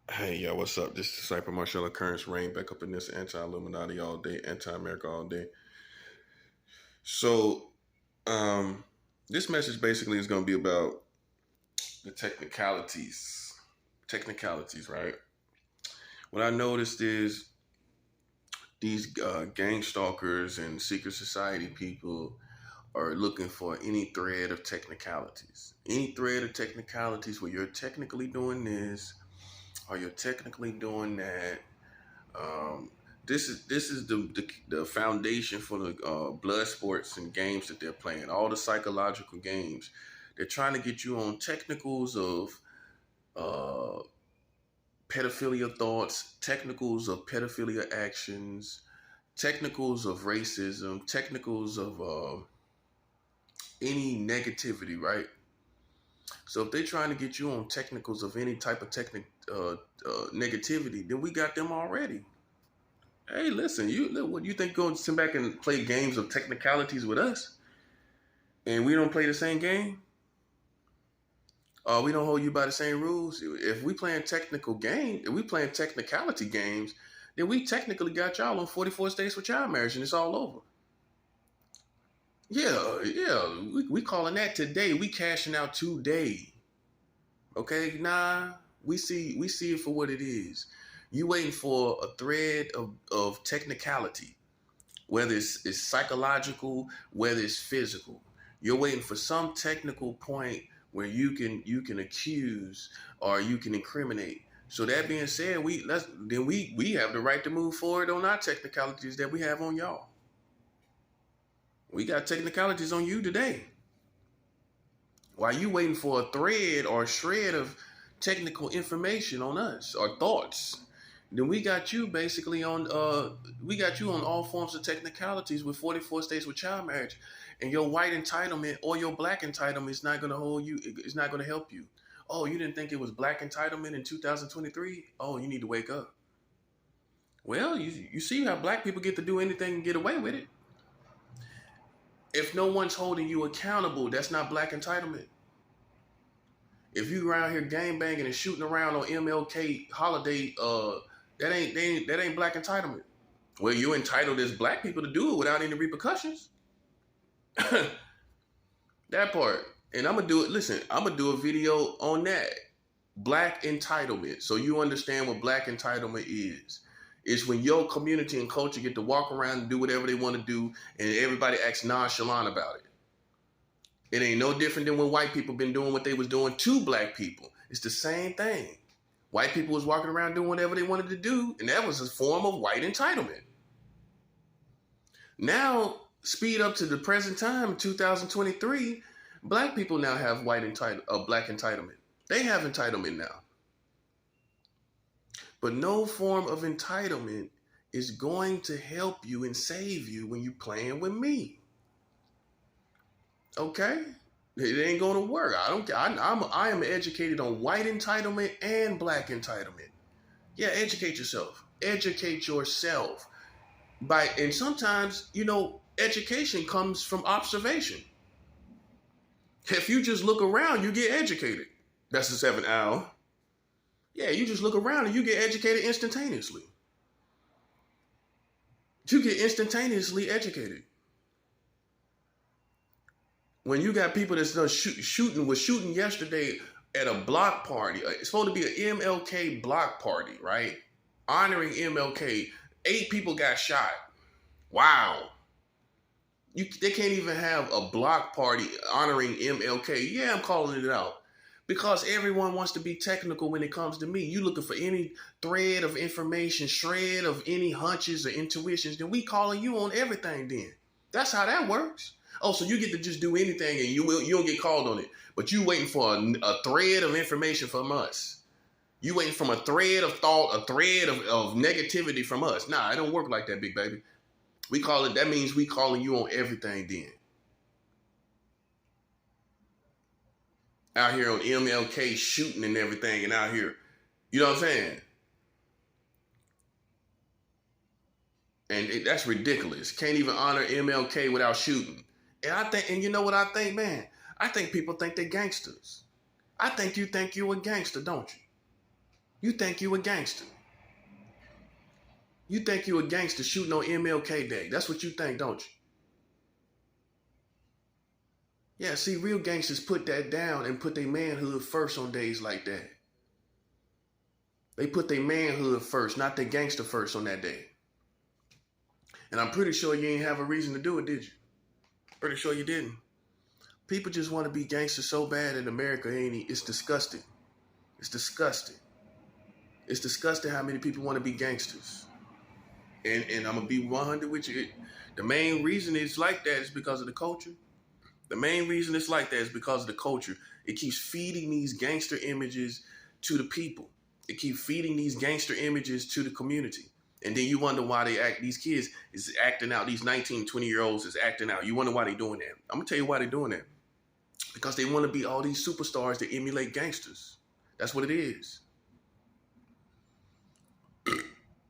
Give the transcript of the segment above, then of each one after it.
Hey, yo, what's up? This is Cypher Marshall Occurrence Rain back up in this anti-Illuminati all day, anti-America all day. So, um, this message basically is going to be about the technicalities. Technicalities, right? What I noticed is these gang stalkers and secret society people are looking for any thread of technicalities. Any thread of technicalities where you're technically doing this or you're technically doing that. Um, this is the foundation for the blood sports and games that they're playing. All the psychological games. They're trying to get you on technicals of uh, pedophilia thoughts, technicals of pedophilia actions, technicals of racism, technicals of any negativity, right? So if they're trying to get you on technicals of any type of negativity, then we got them already. Hey, listen, what you think going to sit back and play games of technicalities with us, and we don't play the same game? We don't hold you by the same rules. If we playing technical game, if we playing technicality games, then we technically got y'all on 44 states with child marriage, and it's all over. Yeah, we calling that today. We cashing out today. Okay, nah, we see it for what it is. You waiting for a thread of technicality, whether it's psychological, whether it's physical. You're waiting for some technical point where you can accuse or you can incriminate. So that being said, we have the right to move forward on our technicalities that we have on y'all. We got technicalities on you today. While you waiting for a thread or a shred of technical information on us or thoughts, then we got you basically on we got you on all forms of technicalities with 44 states with child marriage. And your white entitlement or your black entitlement is not gonna hold you, it's not gonna help you. Oh, you didn't think it was black entitlement in 2023? Oh, you need to wake up. Well, you see how black people get to do anything and get away with it. If no one's holding you accountable, that's not black entitlement. If you around here gang banging and shooting around on MLK holiday, that ain't black entitlement. Well, you entitled as black people to do it without any repercussions. That part. And I'm gonna do it. Listen, I'm gonna do a video on that. Black entitlement. So you understand what black entitlement is. It's when your community and culture get to walk around and do whatever they want to do, and everybody acts nonchalant about it. It ain't no different than when white people been doing what they was doing to black people. It's the same thing. White people was walking around doing whatever they wanted to do, and that was a form of white entitlement. Now, speed up to the present time, 2023, black people now have black entitlement. They have entitlement now. But no form of entitlement is going to help you and save you when you playing with me. Okay? It ain't gonna work. I am educated on white entitlement and black entitlement. Yeah, educate yourself. Educate yourself. And sometimes, education comes from observation. If you just look around, you get educated. That's the 7 hour. Yeah, you just look around and you get educated instantaneously. You get instantaneously educated. When you got people that's done shooting yesterday at a block party. It's supposed to be an MLK block party, right? Honoring MLK. 8 people got shot. Wow. They can't even have a block party honoring MLK. Yeah, I'm calling it out. Because everyone wants to be technical when it comes to me. You looking for any thread of information, shred of any hunches or intuitions, then we calling you on everything then. That's how that works. Oh, so you get to just do anything and you don't get called on it. But you waiting for a thread of information from us. You waiting from a thread of thought, a thread of negativity from us. Nah, it don't work like that, big baby. That means we calling you on everything then. Out here on MLK shooting and everything and out here, you know what I'm saying? And that's ridiculous. Can't even honor MLK without shooting. And you know what I think, man? I think people think they're gangsters. I think you a gangster, don't you? You think you a gangster. You think you a gangster shooting on MLK Day. That's what you think, don't you? Yeah, see, real gangsters put that down and put their manhood first on days like that. They put their manhood first, not their gangster first on that day. And I'm pretty sure you ain't have a reason to do it, did you? Pretty sure you didn't. People just want to be gangsters so bad in America, ain't it? It's disgusting. It's disgusting. It's disgusting how many people want to be gangsters. And I'm gonna be 100 with you. The main reason it's like that is because of the culture. The main reason it's like that is because of the culture. It keeps feeding these gangster images to the people. It keeps feeding these gangster images to the community. And then you wonder why these kids is acting out, these 19, 20-year-olds is acting out. You wonder why they're doing that. I'm gonna tell you why they're doing that. Because they want to be all these superstars that emulate gangsters. That's what it is.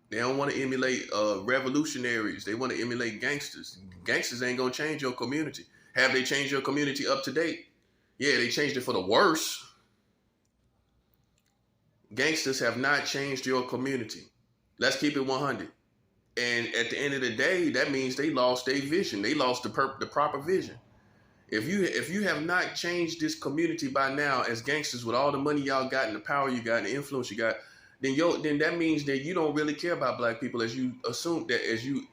They don't want to emulate revolutionaries. They want to emulate gangsters. Gangsters ain't gonna change your community. Have they changed your community up to date? Yeah, they changed it for the worse. Gangsters have not changed your community. Let's keep it 100. And at the end of the day, that means they lost their vision. They lost the proper vision. If you have not changed this community by now as gangsters with all the money y'all got and the power you got and the influence you got, then that means that you don't really care about black people as you assume that, as you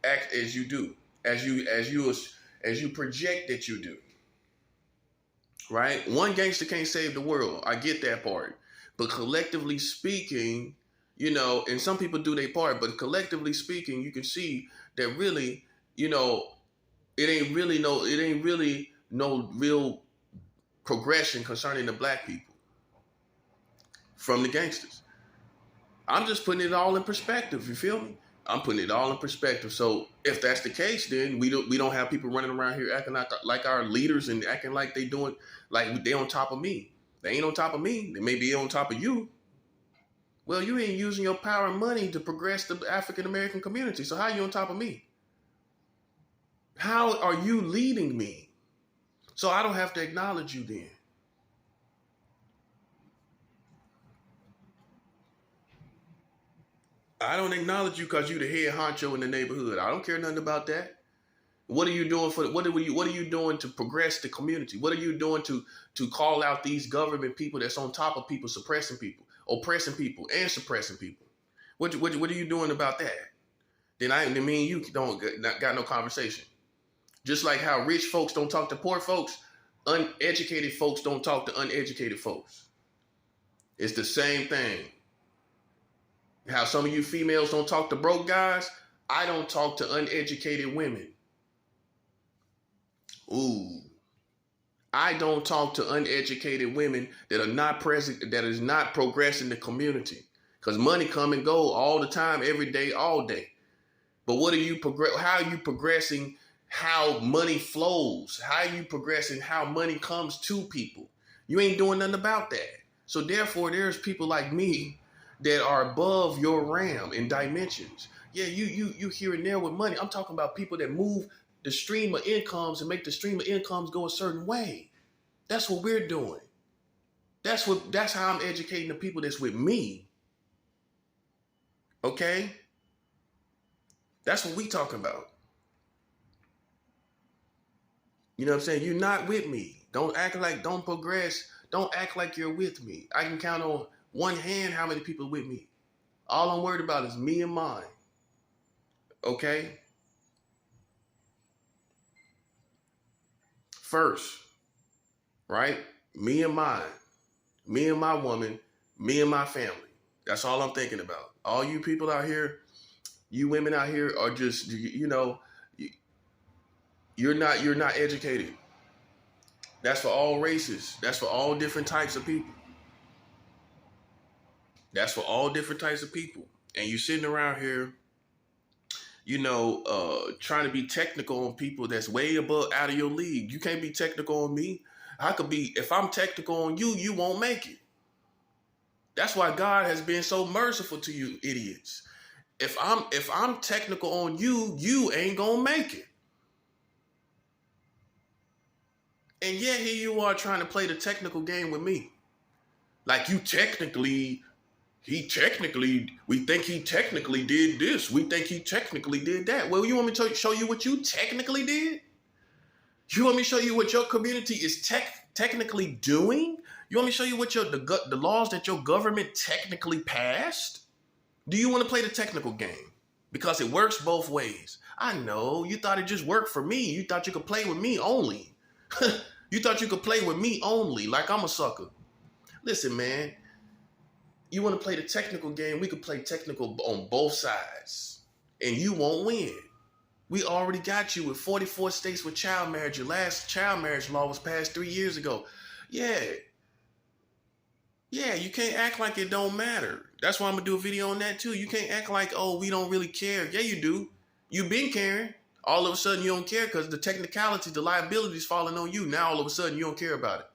act as you do, as you project that you do. Right? One gangster can't save the world. I get that part. But collectively speaking, and some people do their part, but collectively speaking, you can see that really, it ain't really no real progression concerning the black people from the gangsters. I'm just putting it all in perspective. You feel me? I'm putting it all in perspective. So if that's the case, then we don't have people running around here acting like our leaders and acting like they doing like they on top of me. They ain't on top of me. They may be on top of you. Well, you ain't using your power and money to progress the African American community. So how are you on top of me? How are you leading me? So I don't have to acknowledge you then. I don't acknowledge you because you the head honcho in the neighborhood. I don't care nothing about that. What are you doing what are you doing to progress the community? What are you doing to call out these government people that's on top of people, suppressing people, oppressing people, and suppressing people? What are you doing about that? Then me and you got no conversation. Just like how rich folks don't talk to poor folks, uneducated folks don't talk to uneducated folks. It's the same thing. How some of you females don't talk to broke guys, I don't talk to uneducated women. Ooh. I don't talk to uneducated women that are not present, that is not progressing the community. Because money come and go all the time, every day, all day. But how are you progressing how money flows? How are you progressing how money comes to people? You ain't doing nothing about that. So therefore, there's people like me that are above your RAM in dimensions. Yeah, you here and there with money. I'm talking about people that move the stream of incomes and make the stream of incomes go a certain way. That's what we're doing. That's how I'm educating the people that's with me. Okay? That's what we talking about. You know what I'm saying? You're not with me. Don't progress. Don't act like you're with me. I can count on one hand how many people with me. All I'm worried about is me and mine. Okay? First, right? Me and mine. Me and my woman. Me and my family. That's all I'm thinking about. All you people out here, you women out here are just, you're not educated. That's for all races. That's for all different types of people. That's for all different types of people. And you sitting around here, trying to be technical on people that's way above out of your league. You can't be technical on me. If I'm technical on you, you won't make it. That's why God has been so merciful to you idiots. If I'm technical on you, you ain't gonna make it. And yet here you are trying to play the technical game with me. Like you technically we think he technically did this. We think he technically did that. Well, you want me to show you what you technically did? You want me to show you what your community is technically doing? You want me to show you what the laws that your government technically passed? Do you want to play the technical game? Because it works both ways. I know, you thought it just worked for me. You thought you could play with me only. You thought you could play with me only, like I'm a sucker. Listen, man, you want to play the technical game, we could play technical on both sides. And you won't win. We already got you with 44 states with child marriage. Your last child marriage law was passed 3 years ago. Yeah, you can't act like it don't matter. That's why I'm going to do a video on that too. You can't act like, oh, we don't really care. Yeah, you do. You've been caring. All of a sudden you don't care because the technicalities, the liabilities falling on you. Now all of a sudden you don't care about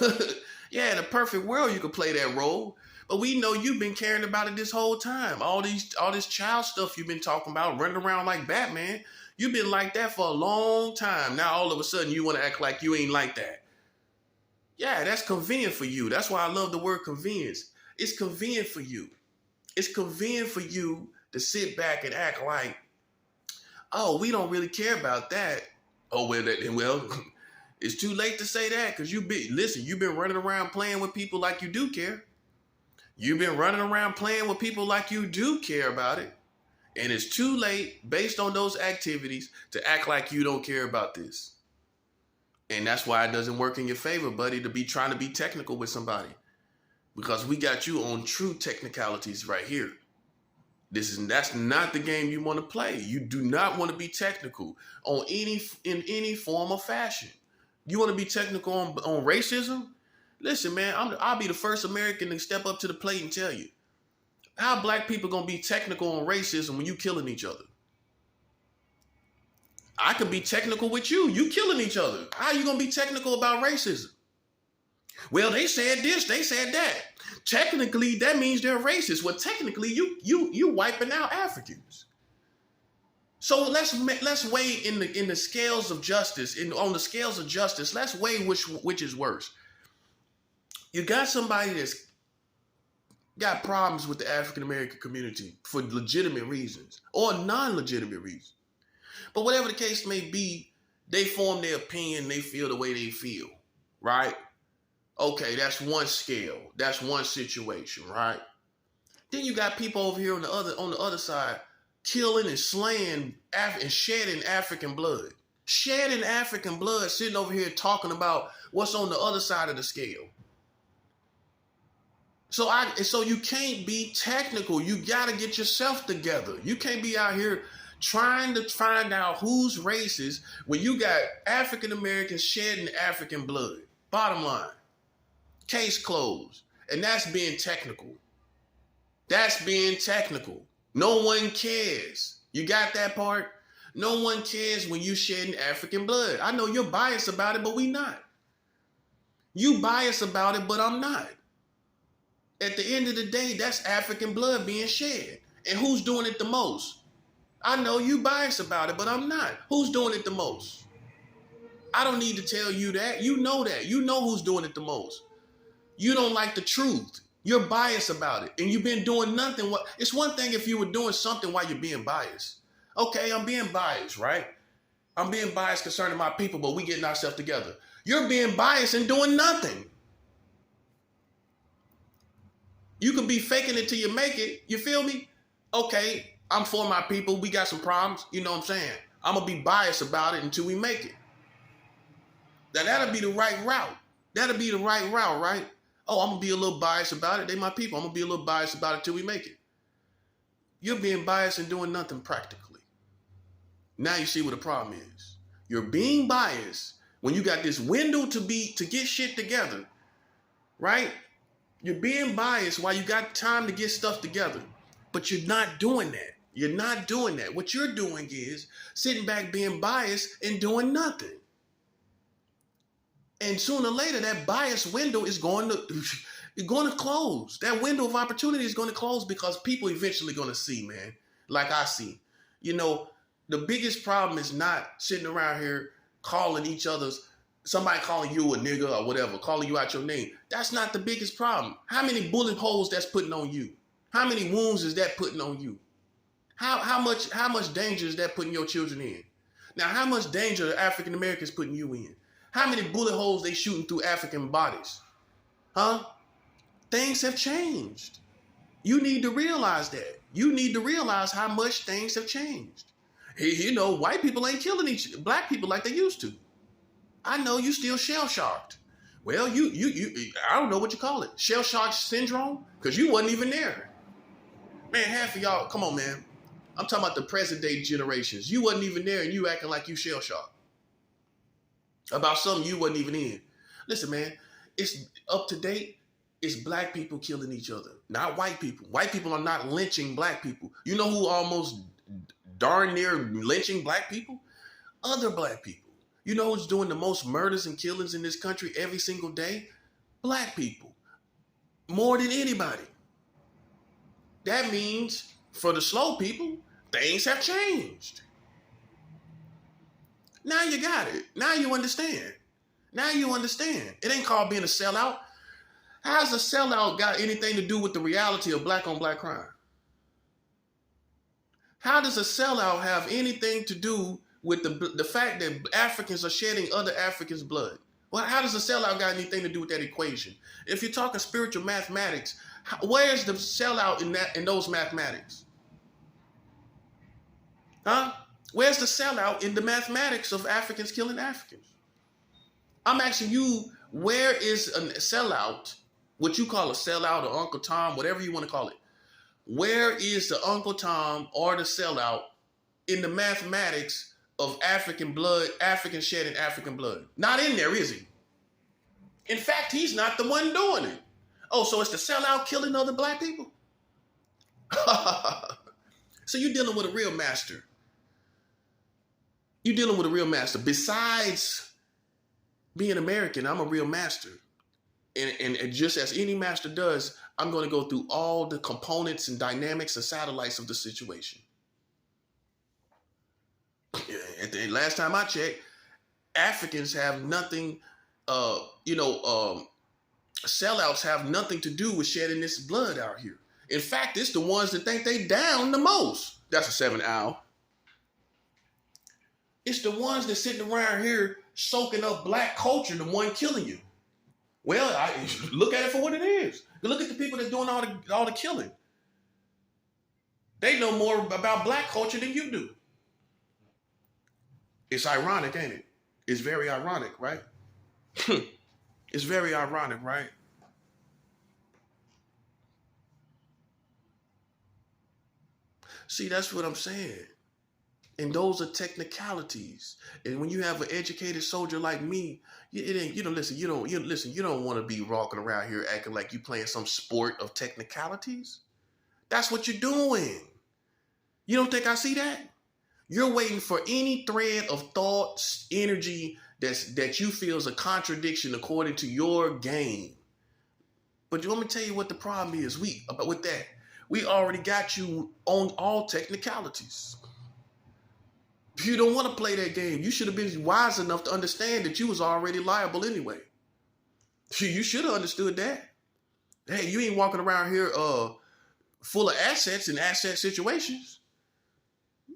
it. Yeah, in a perfect world you could play that role. But we know you've been caring about it this whole time. All this child stuff you've been talking about, running around like Batman. You've been like that for a long time. Now all of a sudden you want to act like you ain't like that. Yeah, that's convenient for you. That's why I love the word convenience. It's convenient for you. It's convenient for you to sit back and act like, oh, we don't really care about that. Oh, well, it's too late to say that because you've been running around playing with people like you do care. You've been running around playing with people like you do care about it. And it's too late, based on those activities, to act like you don't care about this. And that's why it doesn't work in your favor, buddy, to be trying to be technical with somebody. Because we got you on true technicalities right here. That's not the game you want to play. You do not want to be technical in any form or fashion. You want to be technical on racism? Listen, man, I'll be the first American to step up to the plate and tell you. How black people gonna be technical on racism when you killing each other? I could be technical with you. You killing each other. How you gonna be technical about racism? Well, they said this, they said that. Technically, that means they're racist. Well, technically, you wiping out Africans. So let's weigh in the scales of justice. On the scales of justice, let's weigh which is worse. You got somebody that's got problems with the African American community for legitimate reasons or non-legitimate reasons. But whatever the case may be, they form their opinion, they feel the way they feel, right? Okay, that's one scale. That's one situation, right? Then you got people over here on the other side killing and slaying and shedding African blood. Shedding African blood, sitting over here talking about what's on the other side of the scale. So you can't be technical. You got to get yourself together. You can't be out here trying to find out who's racist when you got African Americans shedding African blood. Bottom line, case closed. And that's being technical. That's being technical. No one cares. You got that part? No one cares when you shedding African blood. I know you're biased about it, but we not. You biased about it, but I'm not. At the end of the day, that's African blood being shed. And who's doing it the most? I know you biased about it, but I'm not. Who's doing it the most? I don't need to tell you that. You know that. You know who's doing it the most. You don't like the truth. You're biased about it. And you've been doing nothing. It's one thing if you were doing something while you're being biased. Okay, I'm being biased, right? I'm being biased concerning my people, but we getting ourselves together. You're being biased and doing nothing. You can be faking it till you make it. You feel me? Okay, I'm for my people. We got some problems. You know what I'm saying? I'm going to be biased about it until we make it. Now, that'll be the right route. That'll be the right route, right? Oh, I'm going to be a little biased about it. They my people. I'm going to be a little biased about it till we make it. You're being biased and doing nothing practically. Now you see what the problem is. You're being biased when you got this window to get shit together, right? You're being biased while you got time to get stuff together, but you're not doing that. You're not doing that. What you're doing is sitting back being biased and doing nothing. And sooner or later, that bias window is going to close. That window of opportunity is going to close because people eventually going to see, man, like I see. You know, the biggest problem is not sitting around here calling each other's Somebody calling you a nigga or whatever, calling you out your name. That's not the biggest problem. How many bullet holes that's putting on you? How many wounds is that putting on you? How much danger is that putting your children in? Now, how much danger are African Americans putting you in? How many bullet holes they shooting through African bodies? Huh? Things have changed. You need to realize that. You need to realize how much things have changed. You know, white people ain't killing black people like they used to. I know you still shell-shocked. Well, I don't know what you call it. Shell-shocked syndrome? Because you wasn't even there. Man, half of y'all, come on, man. I'm talking about the present day generations. You wasn't even there and you acting like you shell-shocked about something you wasn't even in. Listen, man, it's up to date. It's black people killing each other, not white people. White people are not lynching black people. You know who almost darn near lynching black people? Other black people. You know who's doing the most murders and killings in this country every single day? Black people. More than anybody. That means for the slow people, things have changed. Now you got it. Now you understand. Now you understand. It ain't called being a sellout. How's a sellout got anything to do with the reality of black on black crime? How does a sellout have anything to do with the fact that Africans are shedding other Africans' blood? Well, how does a sellout got anything to do with that equation? If you're talking spiritual mathematics, where's the sellout in those mathematics? Huh? Where's the sellout in the mathematics of Africans killing Africans? I'm asking you, where is a sellout, what you call a sellout or Uncle Tom, whatever you want to call it? Where is the Uncle Tom or the sellout in the mathematics of African blood, African shedding African blood? Not in there, is he? In fact, he's not the one doing it. Oh, so it's the sellout killing other black people? So you're dealing with a real master. You're dealing with a real master. Besides being American, I'm a real master. And just as any master does, I'm going to go through all the components and dynamics and satellites of the situation. Last time I checked, Africans have nothing, sellouts have nothing to do with shedding this blood out here. In fact, it's the ones that think they down the most. That's a 7 owl. It's the ones that sitting around here soaking up black culture, the one killing you. Well, look at it for what it is. Look at the people that doing all the killing. They know more about black culture than you do. It's ironic, ain't it? It's very ironic, right? It's very ironic, right? See, that's what I'm saying. And those are technicalities. And when you have an educated soldier like me, you don't want to be walking around here acting like you playing some sport of technicalities. That's what you're doing. You don't think I see that? You're waiting for any thread of thoughts, energy that you feel is a contradiction according to your game. But you want me to tell you what the problem is with that? We already got you on all technicalities. If you don't want to play that game, you should have been wise enough to understand that you was already liable anyway. You should have understood that. Hey, you ain't walking around here full of assets and asset situations.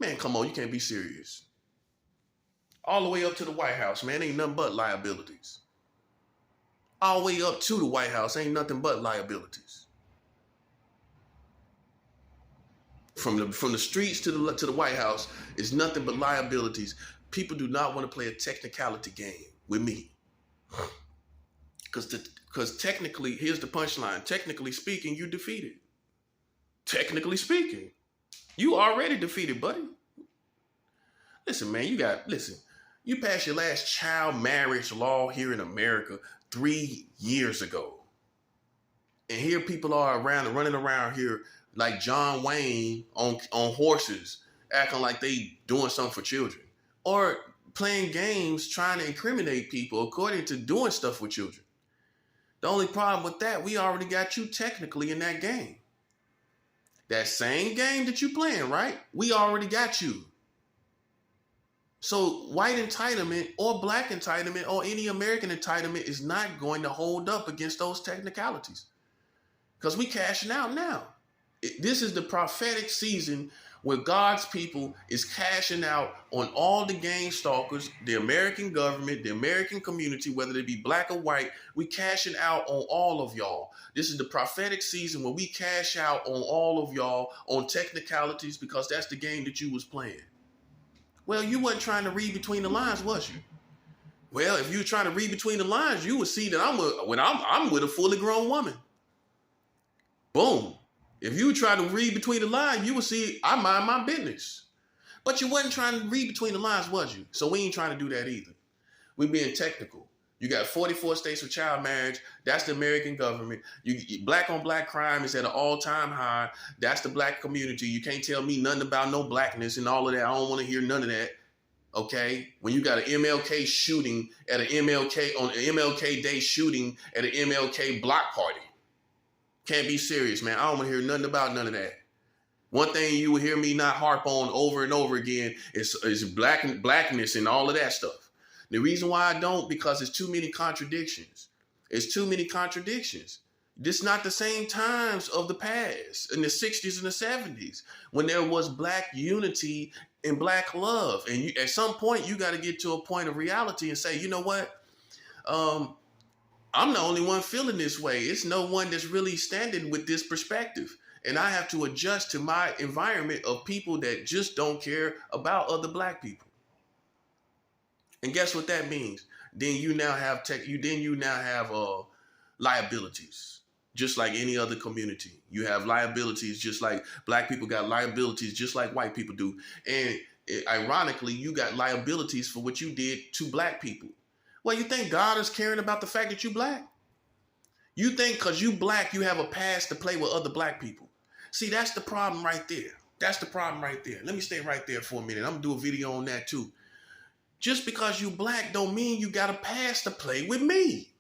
Man, come on, you can't be serious. All the way up to the White House, man, ain't nothing but liabilities. All the way up to the White House, ain't nothing but liabilities. From the streets to the White House is nothing but liabilities. People do not want to play a technicality game with me. Because technically, here's the punchline. Technically speaking, you defeated. Technically speaking, you already defeated, buddy. Listen, man, you passed your last child marriage law here in America 3 years ago. And here people are running around here like John Wayne on horses, acting like they doing something for children. Or playing games trying to incriminate people according to doing stuff with children. The only problem with that, we already got you technically in that game. That same game that you playing, right? We already got you. So white entitlement or black entitlement or any American entitlement is not going to hold up against those technicalities because we cashing out now. This is the prophetic season where God's people is cashing out on all the gang stalkers, the American government, the American community, whether they be black or white. We cashing out on all of y'all. This is the prophetic season where we cash out on all of y'all on technicalities because that's the game that you was playing. Well, you wasn't trying to read between the lines, was you? Well, if you were trying to read between the lines, you would see that I'm with a fully grown woman. Boom. If you try to read between the lines, you will see I mind my business. But you wasn't trying to read between the lines, was you? So we ain't trying to do that either. We being technical. You got 44 states with child marriage. That's the American government. Black on black crime is at an all-time high. That's the black community. You can't tell me nothing about no blackness and all of that. I don't want to hear none of that. Okay? When you got an MLK shooting at an MLK on an MLK Day shooting at an MLK block party. Can't be serious, man. I don't want to hear nothing about none of that. One thing you will hear me not harp on over and over again is blackness and all of that stuff. The reason why I don't, because it's too many contradictions. It's too many contradictions. This is not the same times of the past, in the 60s and the 70s, when there was black unity and black love. And at some point, you got to get to a point of reality and say, you know what? I'm the only one feeling this way. It's no one that's really standing with this perspective. And I have to adjust to my environment of people that just don't care about other black people. And guess what that means? Then you now have liabilities, just like any other community. You have liabilities just like black people got liabilities, just like white people do. And ironically, you got liabilities for what you did to black people. Well, you think God is caring about the fact that you black? You think because you black, you have a pass to play with other black people. See, that's the problem right there. That's the problem right there. Let me stay right there for a minute. I'm going to do a video on that too. Just because you black don't mean you got a pass to play with me.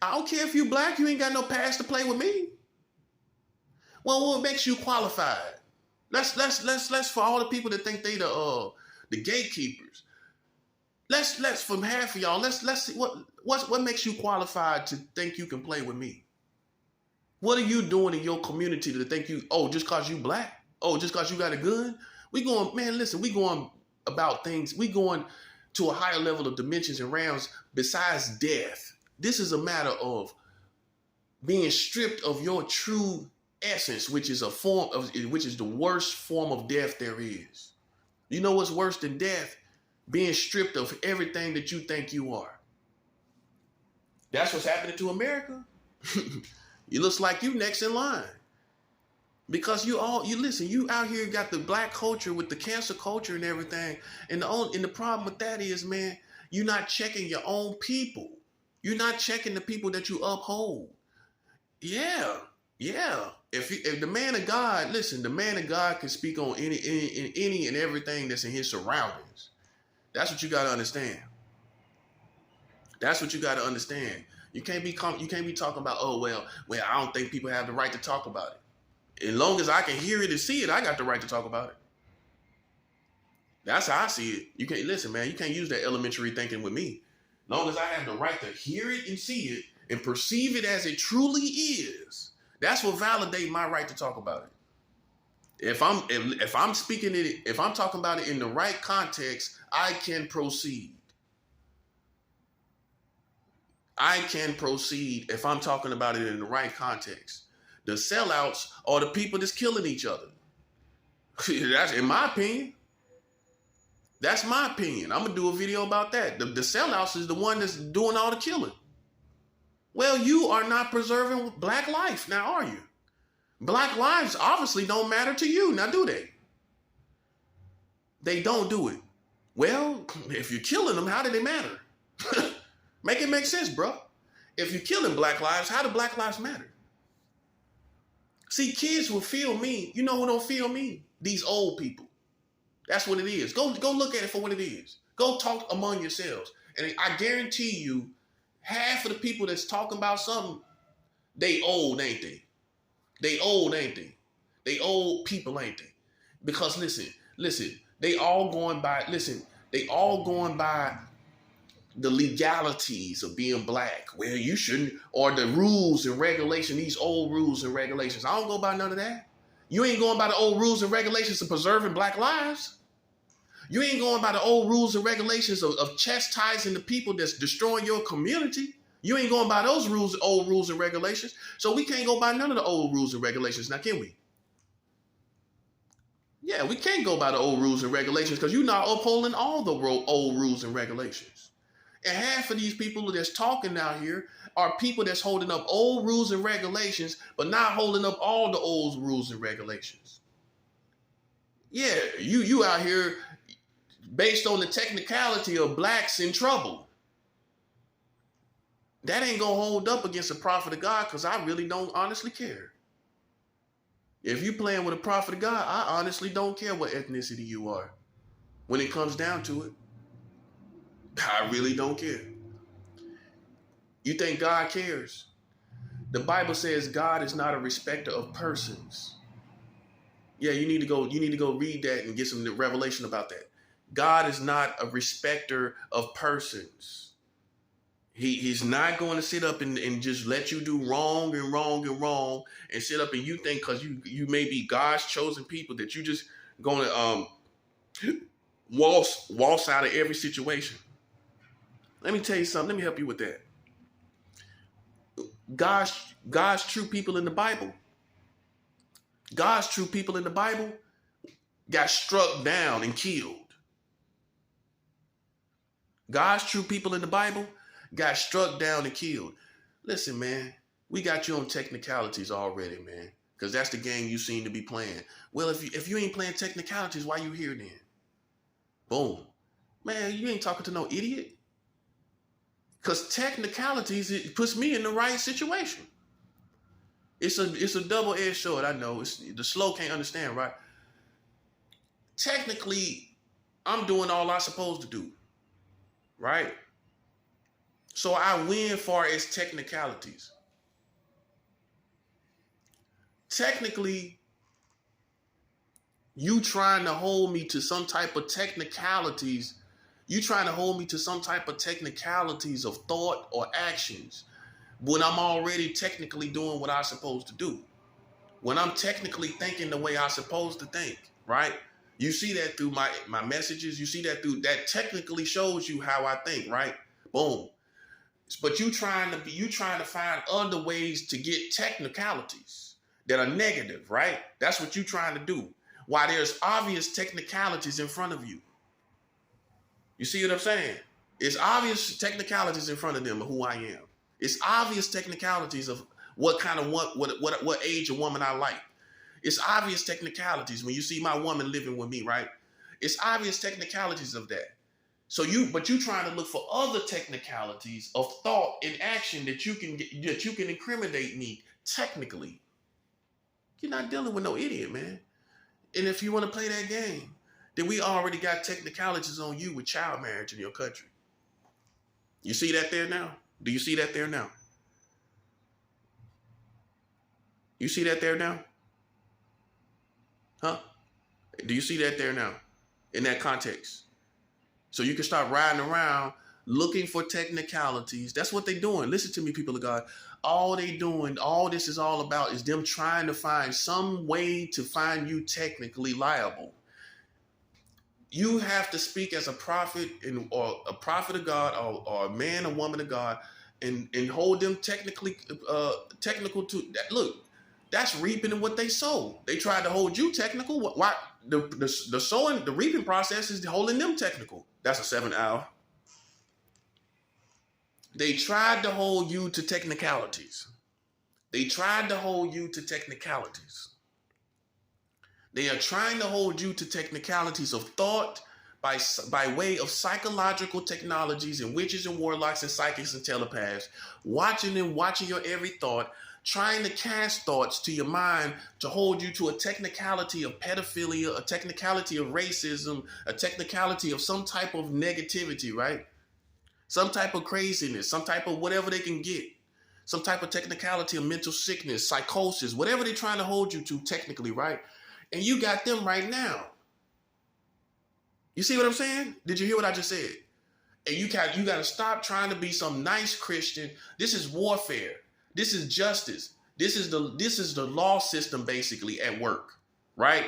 I don't care if you black, you ain't got no pass to play with me. Well, what makes you qualified? Let's for all the people that think they the gatekeepers. Let's from half of y'all. Let's see what makes you qualified to think you can play with me. What are you doing in your community to think just cause you black? Oh, just cause you got a gun? We going about things. We going to a higher level of dimensions and realms besides death. This is a matter of being stripped of your true essence, which is the worst form of death there is. You know what's worse than death? Being stripped of everything that you think you are. That's what's happening to America. It looks like you next in line. Because you out here got the black culture with the cancer culture and everything. And the problem with that is, man, you're not checking your own people. You're not checking the people that you uphold. Yeah. If the man of God, listen, the man of God can speak on any and everything that's in his surroundings. That's what you got to understand. That's what you got to understand. You can't be talking about, I don't think people have the right to talk about it. As long as I can hear it and see it, I got the right to talk about it. That's how I see it. You can't listen, man. You can't use that elementary thinking with me. As long as I have the right to hear it and see it and perceive it as it truly is, that's what validates my right to talk about it. If I'm speaking it, if I'm talking about it in the right context, I can proceed. I can proceed if I'm talking about it in the right context. The sellouts are the people that's killing each other. That's in my opinion. That's my opinion. I'm gonna do a video about that. The sellouts is the one that's doing all the killing. Well, you are not preserving black life now, are you? Black lives obviously don't matter to you, now do they? They don't do it. Well, if you're killing them, how do they matter? Make it make sense, bro. If you're killing black lives, how do black lives matter? See, kids will feel me. You know who don't feel me? These old people. That's what it is. Go look at it for what it is. Go talk among yourselves. And I guarantee you, half of the people that's talking about something, they old, ain't they? They old, ain't they? They old people, ain't they? Because listen, they all going by, they all going by the legalities of being black, where you shouldn't, or the rules and regulations, these old rules and regulations. I don't go by none of that. You ain't going by the old rules and regulations of preserving black lives. You ain't going by the old rules and regulations of chastising the people that's destroying your community. You ain't going by those rules, old rules and regulations. So we can't go by none of the old rules and regulations now, can we? Yeah, we can't go by the old rules and regulations because you're not upholding all the old rules and regulations. And half of these people that's talking out here are people that's holding up old rules and regulations, but not holding up all the old rules and regulations. Yeah, you out here based on the technicality of blacks in trouble. That ain't gonna hold up against a prophet of God, because I really don't honestly care. If you playing with a prophet of God, I honestly don't care what ethnicity you are. When it comes down to it, I really don't care. You think God cares? The Bible says God is not a respecter of persons. Yeah, you need to go read that and get some revelation about that. God is not a respecter of persons. He's not going to sit up and just let you do wrong and sit up and you think because you may be God's chosen people that you just going to waltz out of every situation. Let me tell you something. Let me help you with that. God's true people in the Bible. God's true people in the Bible got struck down and killed. God's true people in the Bible got struck down and killed. Listen, man, we got you on technicalities already, man, because that's the game you seem to be playing. Well, if you ain't playing technicalities, why you here then? Boom. Man, you ain't talking to no idiot. Because technicalities, it puts me in the right situation. It's a double-edged sword, I know. The slow can't understand, right? Technically, I'm doing all I'm supposed to do, right? So I win far as technicalities. Technically, you trying to hold me to some type of technicalities. You trying to hold me to some type of technicalities of thought or actions when I'm already technically doing what I'm supposed to do. When I'm technically thinking the way I'm supposed to think, right? You see that through my messages. You see that through that technically shows you how I think, right? Boom. But you trying to find other ways to get technicalities that are negative, right? That's what you trying to do. While there's obvious technicalities in front of you. You see what I'm saying? It's obvious technicalities in front of them of who I am. It's obvious technicalities of what age of woman I like. It's obvious technicalities when you see my woman living with me, right? It's obvious technicalities of that. So you trying to look for other technicalities of thought and action that you can incriminate me technically. You're not dealing with no idiot, man. And if you want to play that game, then we already got technicalities on you with child marriage in your country. You see that there now? Do you see that there now? You see that there now? Huh? Do you see that there now? In that context? So you can start riding around looking for technicalities. That's what they're doing. Listen to me, people of God. All they doing, all this is all about is them trying to find some way to find you technically liable. You have to speak as a prophet or a prophet of God or a man or woman of God and hold them technical to that. Look, that's reaping in what they sow. They tried to hold you technical. Why the sowing, the reaping process is holding them technical. That's a 7 hour. They tried to hold you to technicalities. They tried to hold you to technicalities. They are trying to hold you to technicalities of thought by way of psychological technologies and witches and warlocks and psychics and telepaths, watching your every thought, trying to cast thoughts to your mind to hold you to a technicality of pedophilia, a technicality of racism, a technicality of some type of negativity, right? Some type of craziness, some type of whatever they can get, some type of technicality of mental sickness, psychosis, whatever they're trying to hold you to technically, right? And you got them right now. You see what I'm saying? Did you hear what I just said? And you got to stop trying to be some nice Christian. This is warfare. This is justice. This is the law system basically at work, right?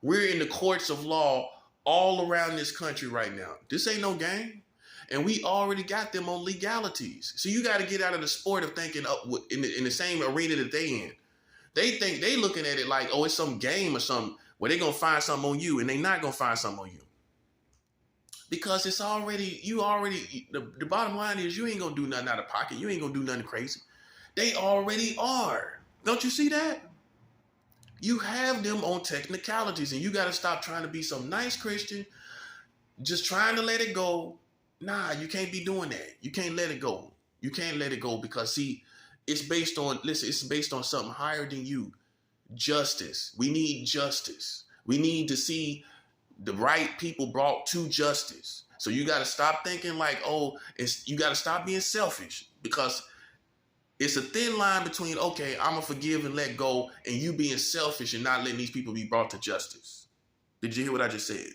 We're in the courts of law all around this country right now. This ain't no game. And we already got them on legalities. So you got to get out of the sport of thinking in the same arena that they in. They think they looking at it like, oh, it's some game or something where they're going to find something on you, and they not going to find something on you. Because it's already, the bottom line is you ain't going to do nothing out of pocket. You ain't going to do nothing crazy. They already are. Don't you see that? You have them on technicalities, and you got to stop trying to be some nice Christian, just trying to let it go. Nah, you can't be doing that. You can't let it go. You can't let it go because, see, it's based on something higher than you. Justice. We need justice. We need to see the right people brought to justice. So you got to stop thinking like, oh, you got to stop being selfish, because it's a thin line between, okay, I'm going to forgive and let go, and you being selfish and not letting these people be brought to justice. Did you hear what I just said?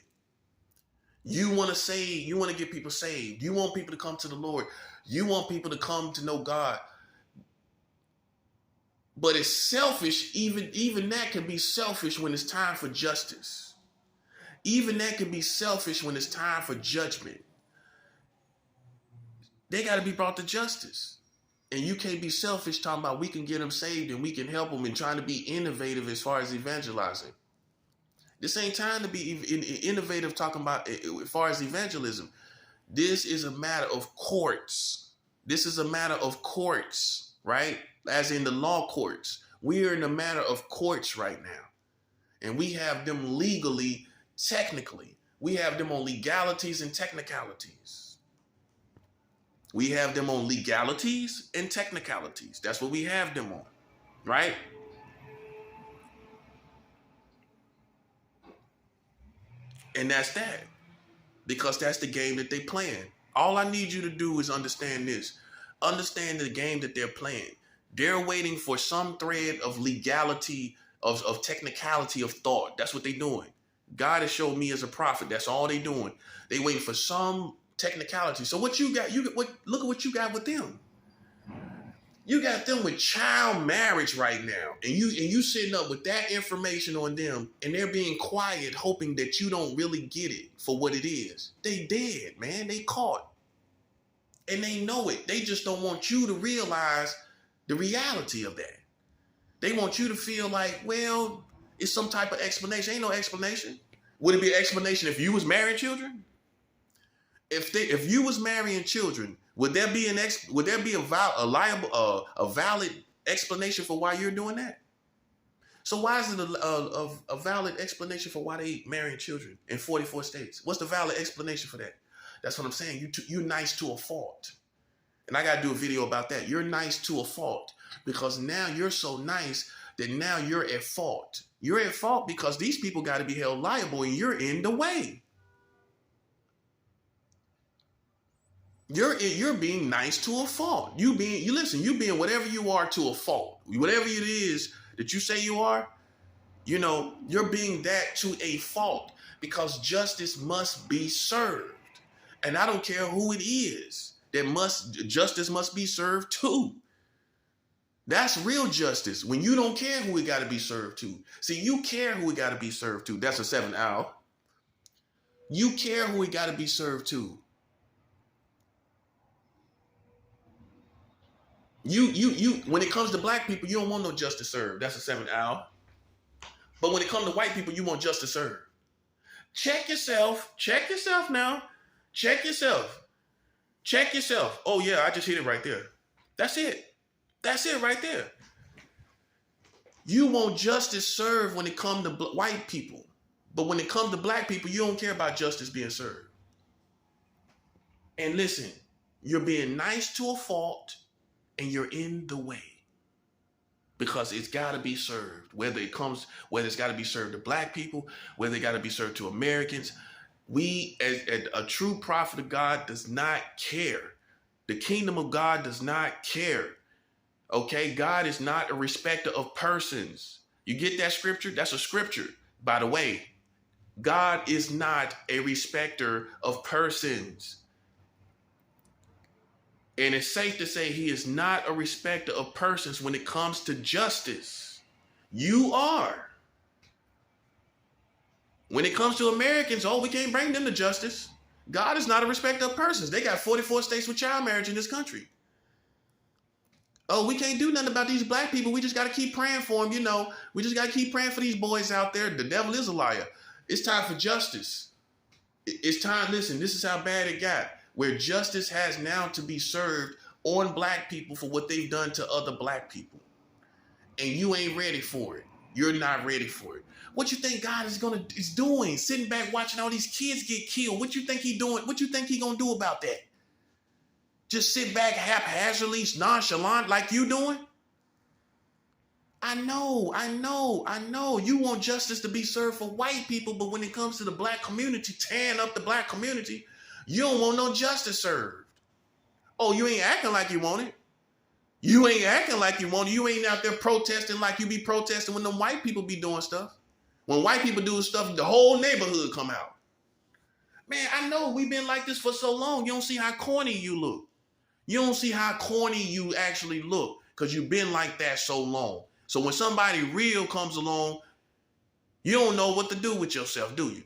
You want to save. You want to get people saved. You want people to come to the Lord. You want people to come to know God. But it's selfish. Even that can be selfish when it's time for justice. Even that can be selfish when it's time for judgment. They got to be brought to justice. And you can't be selfish talking about we can get them saved and we can help them and trying to be innovative as far as evangelizing. This ain't time to be innovative talking about as far as evangelism. This is a matter of courts. This is a matter of courts, right? As in the law courts. We are in a matter of courts right now. And we have them legally, technically. We have them on legalities and technicalities. We have them on legalities and technicalities. That's what we have them on, right? And that's that. Because that's the game that they playing. All I need you to do is understand this. Understand the game that they're playing. They're waiting for some thread of legality, of technicality of thought. That's what they're doing. God has showed me as a prophet. That's all they're doing. They waiting for some technicality. So what you got? Look at what you got with them. You got them with child marriage right now, and you sitting up with that information on them, and they're being quiet, hoping that you don't really get it for what it is. They dead, man. They caught, and they know it. They just don't want you to realize the reality of that. They want you to feel like, well, it's some type of explanation. Ain't no explanation. Would it be an explanation if you was marrying children? If you was marrying children, would there be a valid explanation for why you're doing that? So why is it a valid explanation for why they marrying children in 44 states? What's the valid explanation for that? That's what I'm saying. You're nice to a fault. And I got to do a video about that. You're nice to a fault because now you're so nice that now you're at fault. You're at fault because these people got to be held liable and you're in the way. You're being nice to a fault. You being whatever you are to a fault. Whatever it is that you say you are, you're being that to a fault because justice must be served. And I don't care who it is justice must be served to. That's real justice. When you don't care who it got to be served to. See, you care who it got to be served to. That's a 7 hour. You care who it got to be served to. You when it comes to black people, you don't want no justice served. That's a 7 hour. But when it comes to white people, you want justice served. Check yourself. Check yourself now. Check yourself. Check yourself. Oh yeah, I just hit it right there. That's it. That's it right there. You want justice served when it comes to white people. But when it comes to black people, you don't care about justice being served. And listen, you're being nice to a fault. And you're in the way because it's got to be served, whether it's got to be served to black people, whether it got to be served to Americans. We, as a true prophet of God, does not care. The kingdom of God does not care. Okay, God is not a respecter of persons. You get that scripture? That's a scripture. By the way, God is not a respecter of persons. And it's safe to say he is not a respecter of persons when it comes to justice. You are. When it comes to Americans, we can't bring them to justice. God is not a respecter of persons. They got 44 states with child marriage in this country. We can't do nothing about these black people. We just got to keep praying for them. We just got to keep praying for these boys out there. The devil is a liar. It's time for justice. It's time. Listen, this is how bad it got, where justice has now to be served on black people for what they've done to other black people. And you ain't ready for it. You're not ready for it. What you think God is doing? Sitting back watching all these kids get killed. What you think he doing? What you think he gonna do about that? Just sit back haphazardly, nonchalant like you doing? I know. You want justice to be served for white people, but when it comes to the black community, tearing up the black community, you don't want no justice served. You ain't acting like you want it. You ain't acting like you want it. You ain't out there protesting like you be protesting when them white people be doing stuff. When white people do stuff, the whole neighborhood come out. Man, I know we've been like this for so long. You don't see how corny you look. You don't see how corny you actually look because you've been like that so long. So when somebody real comes along, you don't know what to do with yourself, do you?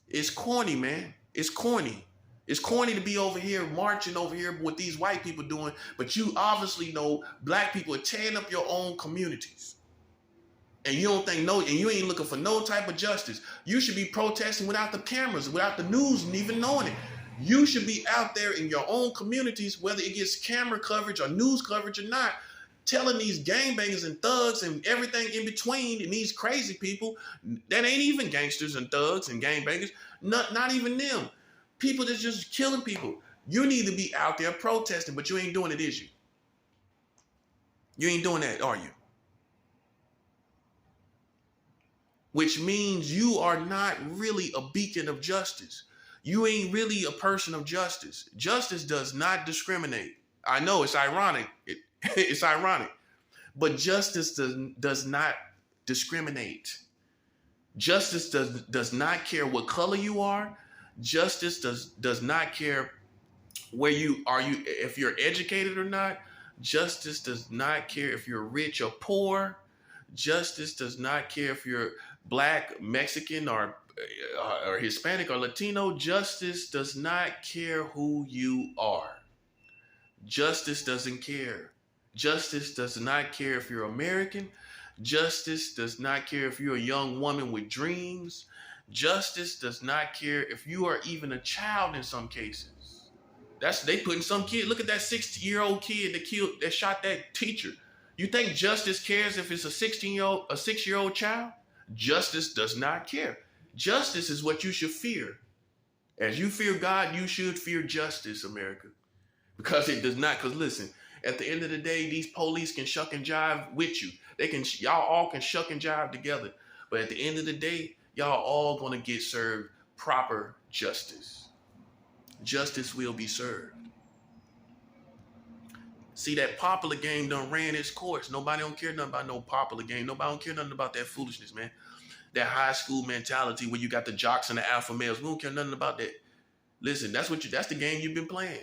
It's corny, man. It's corny. It's corny to be over here, marching over here with these white people doing, but you obviously know black people are tearing up your own communities. And you don't think and you ain't looking for no type of justice. You should be protesting without the cameras, without the news and even knowing it. You should be out there in your own communities, whether it gets camera coverage or news coverage or not, telling these gangbangers and thugs and everything in between and these crazy people that ain't even gangsters and thugs and gangbangers, not even them. People that's just killing people. You need to be out there protesting, but you ain't doing it, is you? You ain't doing that, are you? Which means you are not really a beacon of justice. You ain't really a person of justice. Justice does not discriminate. I know it's ironic. It's ironic. But justice does not discriminate. Justice does not care what color you are. Justice does not care where if you're educated or not. Justice does not care if you're rich or poor. Justice does not care if you're Black, Mexican, or Hispanic or Latino. Justice does not care who you are. Justice doesn't care. Justice does not care if you're American. Justice does not care if you're a young woman with dreams. Justice does not care if you are even a child in some cases. They putting some kid. Look at that 60-year-old kid that shot that teacher. You think justice cares if it's a 6-year-old child? Justice does not care. Justice is what you should fear. As you fear God, you should fear justice, America. Because it does not. Because listen, at the end of the day, these police can shuck and jive with you. Y'all all can shuck and jive together. But at the end of the day, y'all all gonna get served proper justice. Justice will be served. See, that popular game done ran its course. Nobody don't care nothing about no popular game. Nobody don't care nothing about that foolishness, man. That high school mentality where you got the jocks and the alpha males. We don't care nothing about that. Listen, that's the game you've been playing.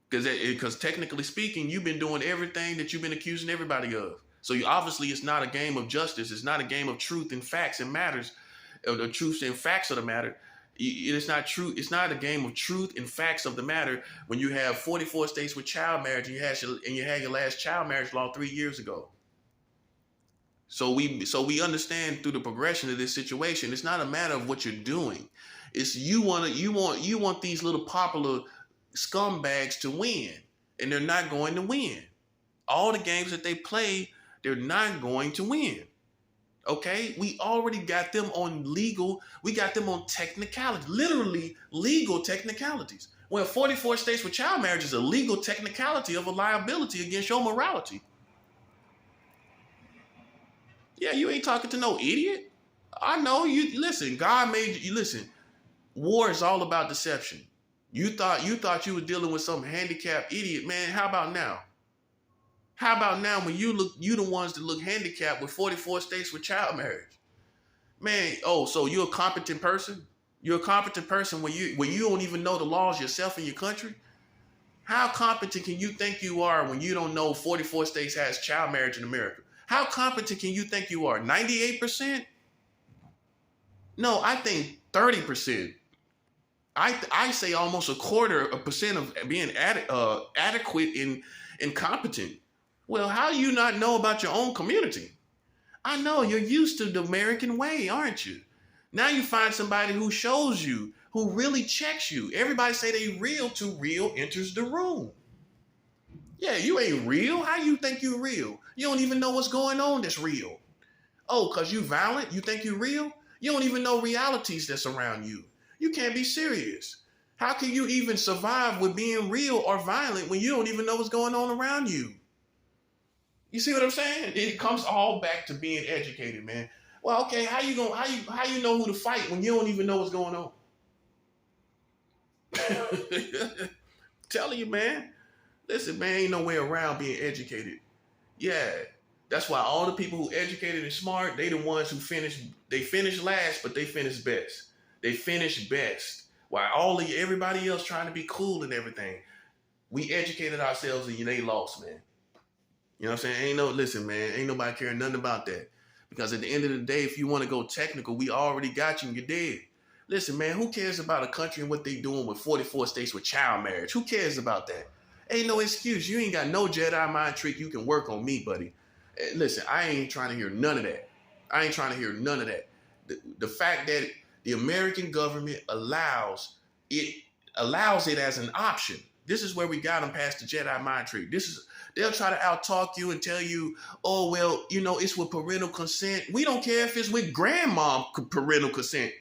Because technically speaking, you've been doing everything that you've been accusing everybody of. So obviously it's not a game of justice. It's not a game of truth and facts and matters. The truth and facts of the matter. It's not true. It's not a game of truth and facts of the matter when you have 44 states with child marriage and you had your last child marriage law 3 years ago. So we understand through the progression of this situation, it's not a matter of what you're doing. It's you want these little popular scumbags to win, and they're not going to win. All the games that they play, they're not going to win. Okay, we already got them on legal. We got them on technicalities, literally legal technicalities. Well, 44 states with child marriage is a legal technicality of a liability against your morality. Yeah, you ain't talking to no idiot. I know you. Listen, God made you. Listen, war is all about deception. You thought you were dealing with some handicapped idiot, man. How about now? How about now when you the ones that look handicapped with 44 states with child marriage? Man, oh, so you're a competent person? You're a competent person when you don't even know the laws yourself in your country? How competent can you think you are when you don't know 44 states has child marriage in America? How competent can you think you are? 98%? No, I think 30%. I say almost a quarter of percent of being adequate and competent. Well, how do you not know about your own community? I know you're used to the American way, aren't you? Now you find somebody who shows you, who really checks you. Everybody say they real till real enters the room. Yeah, you ain't real. How you think you real? You don't even know what's going on that's real. Oh, because you violent? You think you real? You don't even know realities that's around you. You can't be serious. How can you even survive with being real or violent when you don't even know what's going on around you? You see what I'm saying? It comes all back to being educated, man. Well, okay, how you know who to fight when you don't even know what's going on? Telling you, man. Listen, man, ain't no way around being educated. Yeah. That's why all the people who educated and smart, they the ones who finish last, but they finish best. They finish best. While everybody else trying to be cool and everything. We educated ourselves and they lost, man. You know what I'm saying? Listen, man, ain't nobody caring nothing about that. Because at the end of the day, if you want to go technical, we already got you and you're dead. Listen, man, who cares about a country and what they doing with 44 states with child marriage? Who cares about that? Ain't no excuse. You ain't got no Jedi mind trick you can work on me, buddy. Listen, I ain't trying to hear none of that. I ain't trying to hear none of that. The fact that the American government allows it as an option. This is where we got them past the Jedi mind trick. They'll try to out-talk you and tell you, oh, well, it's with parental consent. We don't care if it's with grandma parental consent.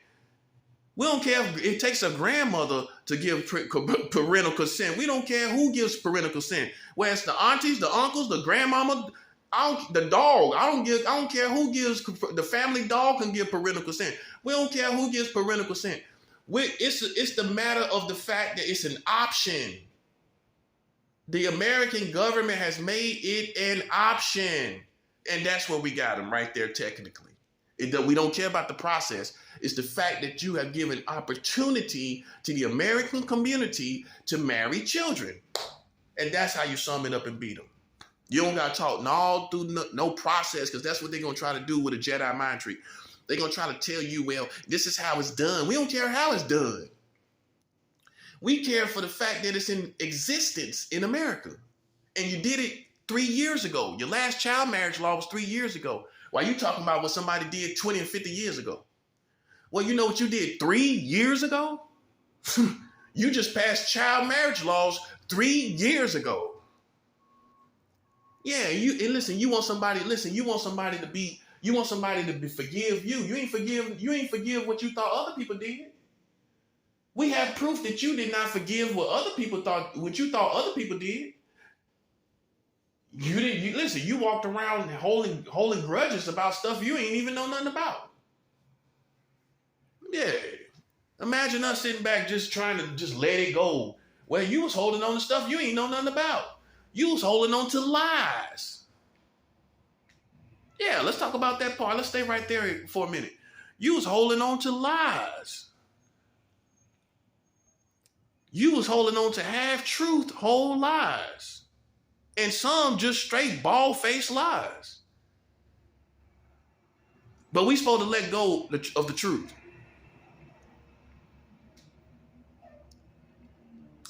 We don't care if it takes a grandmother to give parental consent. We don't care who gives parental consent. Whether it's the aunties, the uncles, the grandmama, the dog. I don't care who gives. The family dog can give parental consent. We don't care who gives parental consent. It's the matter of the fact that it's an option. The American government has made it an option. And that's where we got them right there technically. We don't care about the process. It's the fact that you have given opportunity to the American community to marry children. And that's how you sum it up and beat them. You don't got to talk all through no process, because that's what they're going to try to do with a Jedi mind trick. They're going to try to tell you, well, this is how it's done. We don't care how it's done. We care for the fact that it's in existence in America. And you did it 3 years ago. Your last child marriage law was 3 years ago. Why you talking about what somebody did 20 and 50 years ago? Well, you know what you did 3 years ago? You just passed child marriage laws 3 years ago. Yeah, you want somebody to forgive you. You ain't forgive what you thought other people did. We have proof that you did not forgive what you thought other people did. You walked around holding grudges about stuff you ain't even know nothing about. Yeah. Imagine us sitting back just trying to just let it go. Well, you was holding on to stuff you ain't know nothing about. You was holding on to lies. Yeah, let's talk about that part. Let's stay right there for a minute. You was holding on to lies. You was holding on to half-truth, whole lies. And some just straight bald-faced lies. But we supposed to let go of the truth.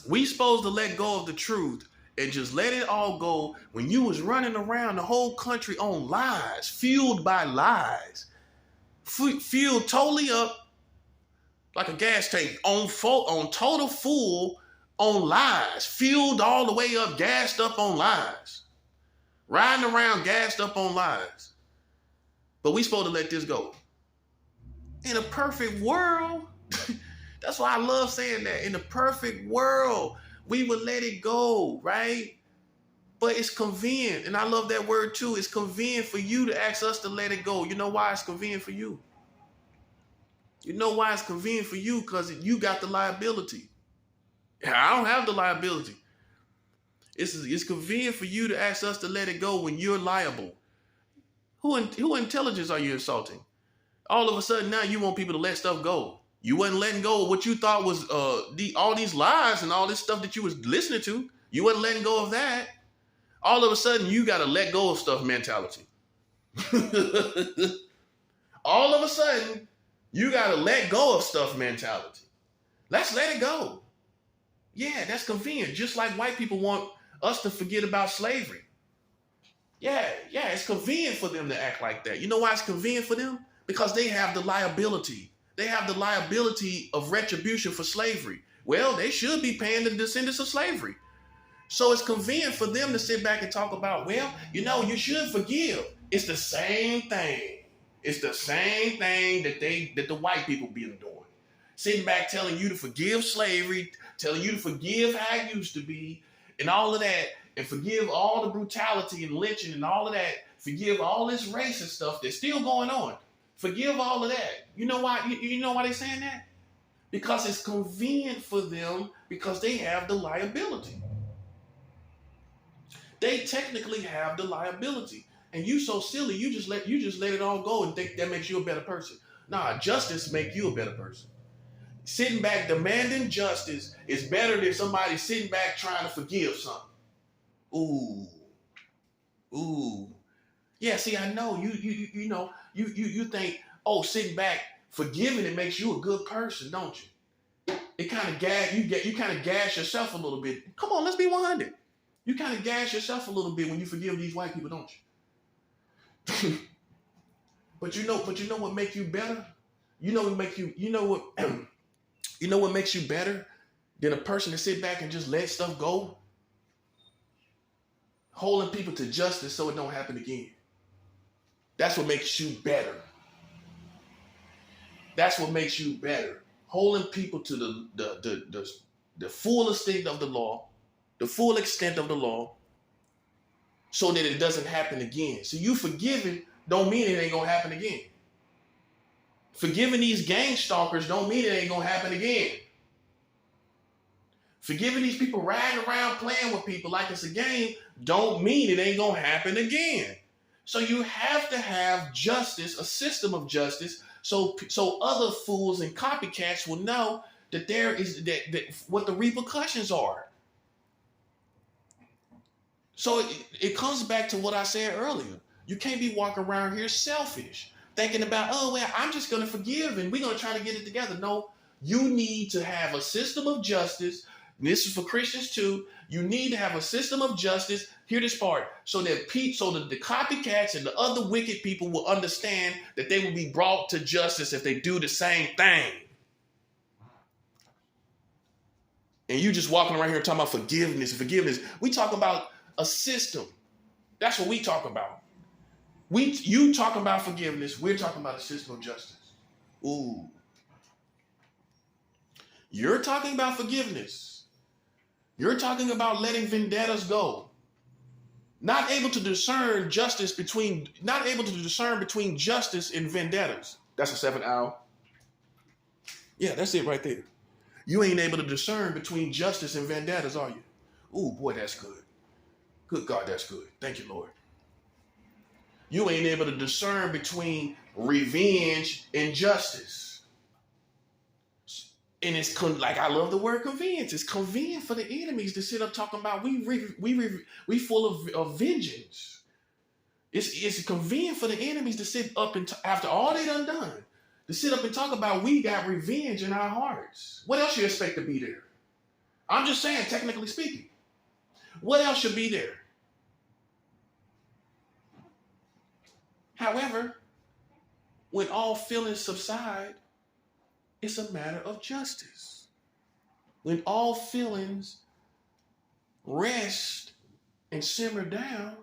We supposed to let go of the truth and just let it all go when you was running around the whole country on lies, fueled by lies. Fueled totally up like a gas tank, on total full on lies. Fueled all the way up, gassed up on lies. Riding around gassed up on lies. But we supposed to let this go. In a perfect world, that's why I love saying that. In a perfect world, we would let it go, right? But it's convenient. And I love that word too. It's convenient for you to ask us to let it go. You know why it's convenient for you? You know why it's convenient for you? Because you got the liability. I don't have the liability. It's convenient for you to ask us to let it go when you're liable. Who intelligence are you insulting? All of a sudden now you want people to let stuff go. You wasn't letting go of what you thought was all these lies and all this stuff that you was listening to. You wasn't letting go of that. All of a sudden you got to let go of stuff mentality. All of a sudden you got to let go of stuff mentality. Let's let it go. Yeah, that's convenient. Just like white people want us to forget about slavery. Yeah, it's convenient for them to act like that. You know why it's convenient for them? Because they have the liability. They have the liability of retribution for slavery. Well, they should be paying the descendants of slavery. So it's convenient for them to sit back and talk about, well, you should forgive. It's the same thing. It's the same thing that the white people been doing. Sitting back telling you to forgive slavery, telling you to forgive how it used to be, and all of that, and forgive all the brutality and lynching and all of that. Forgive all this racist stuff that's still going on. Forgive all of that. You know why? You know why they're saying that? Because it's convenient for them because they have the liability. They technically have the liability. And you so silly, you just let it all go and think that makes you a better person. Nah, justice make you a better person. Sitting back demanding justice is better than somebody sitting back trying to forgive something. Ooh. Yeah, see, I know you think, sitting back forgiving it makes you a good person, don't you? It kind of gas yourself a little bit. Come on, let's be 100. You kind of gas yourself a little bit when you forgive these white people, don't you? But you know what make you better? You know what makes you better than a person to sit back and just let stuff go? Holding people to justice so it don't happen again. That's what makes you better. That's what makes you better. Holding people to the full extent of the law, so that it doesn't happen again. So you forgiving don't mean it ain't gonna happen again. Forgiving these gang stalkers don't mean it ain't gonna happen again. Forgiving these people riding around playing with people like it's a game don't mean it ain't gonna happen again. So you have to have justice, a system of justice, so other fools and copycats will know that there is that what the repercussions are. So it comes back to what I said earlier. You can't be walking around here selfish, thinking about, I'm just going to forgive and we're going to try to get it together. No, you need to have a system of justice. This is for Christians too. You need to have a system of justice. Hear this part, so that the copycats and the other wicked people will understand that they will be brought to justice if they do the same thing. And you just walking around here talking about forgiveness. We talk about a system. That's what we talk about. You talking about forgiveness. We're talking about a system of justice. Ooh. You're talking about forgiveness. You're talking about letting vendettas go. Not able to discern between justice and vendettas. That's a 7 hour. Yeah, that's it right there. You ain't able to discern between justice and vendettas, are you? Ooh, boy, that's good. Good God, that's good. Thank you, Lord. You ain't able to discern between revenge and justice. And it's like, I love the word convenience. It's convenient for the enemies to sit up talking about we full of vengeance. It's convenient for the enemies to sit up and after all they done, to sit up and talk about we got revenge in our hearts. What else you expect to be there? I'm just saying, technically speaking. What else should be there? However, when all feelings subside, it's a matter of justice. When all feelings rest and simmer down,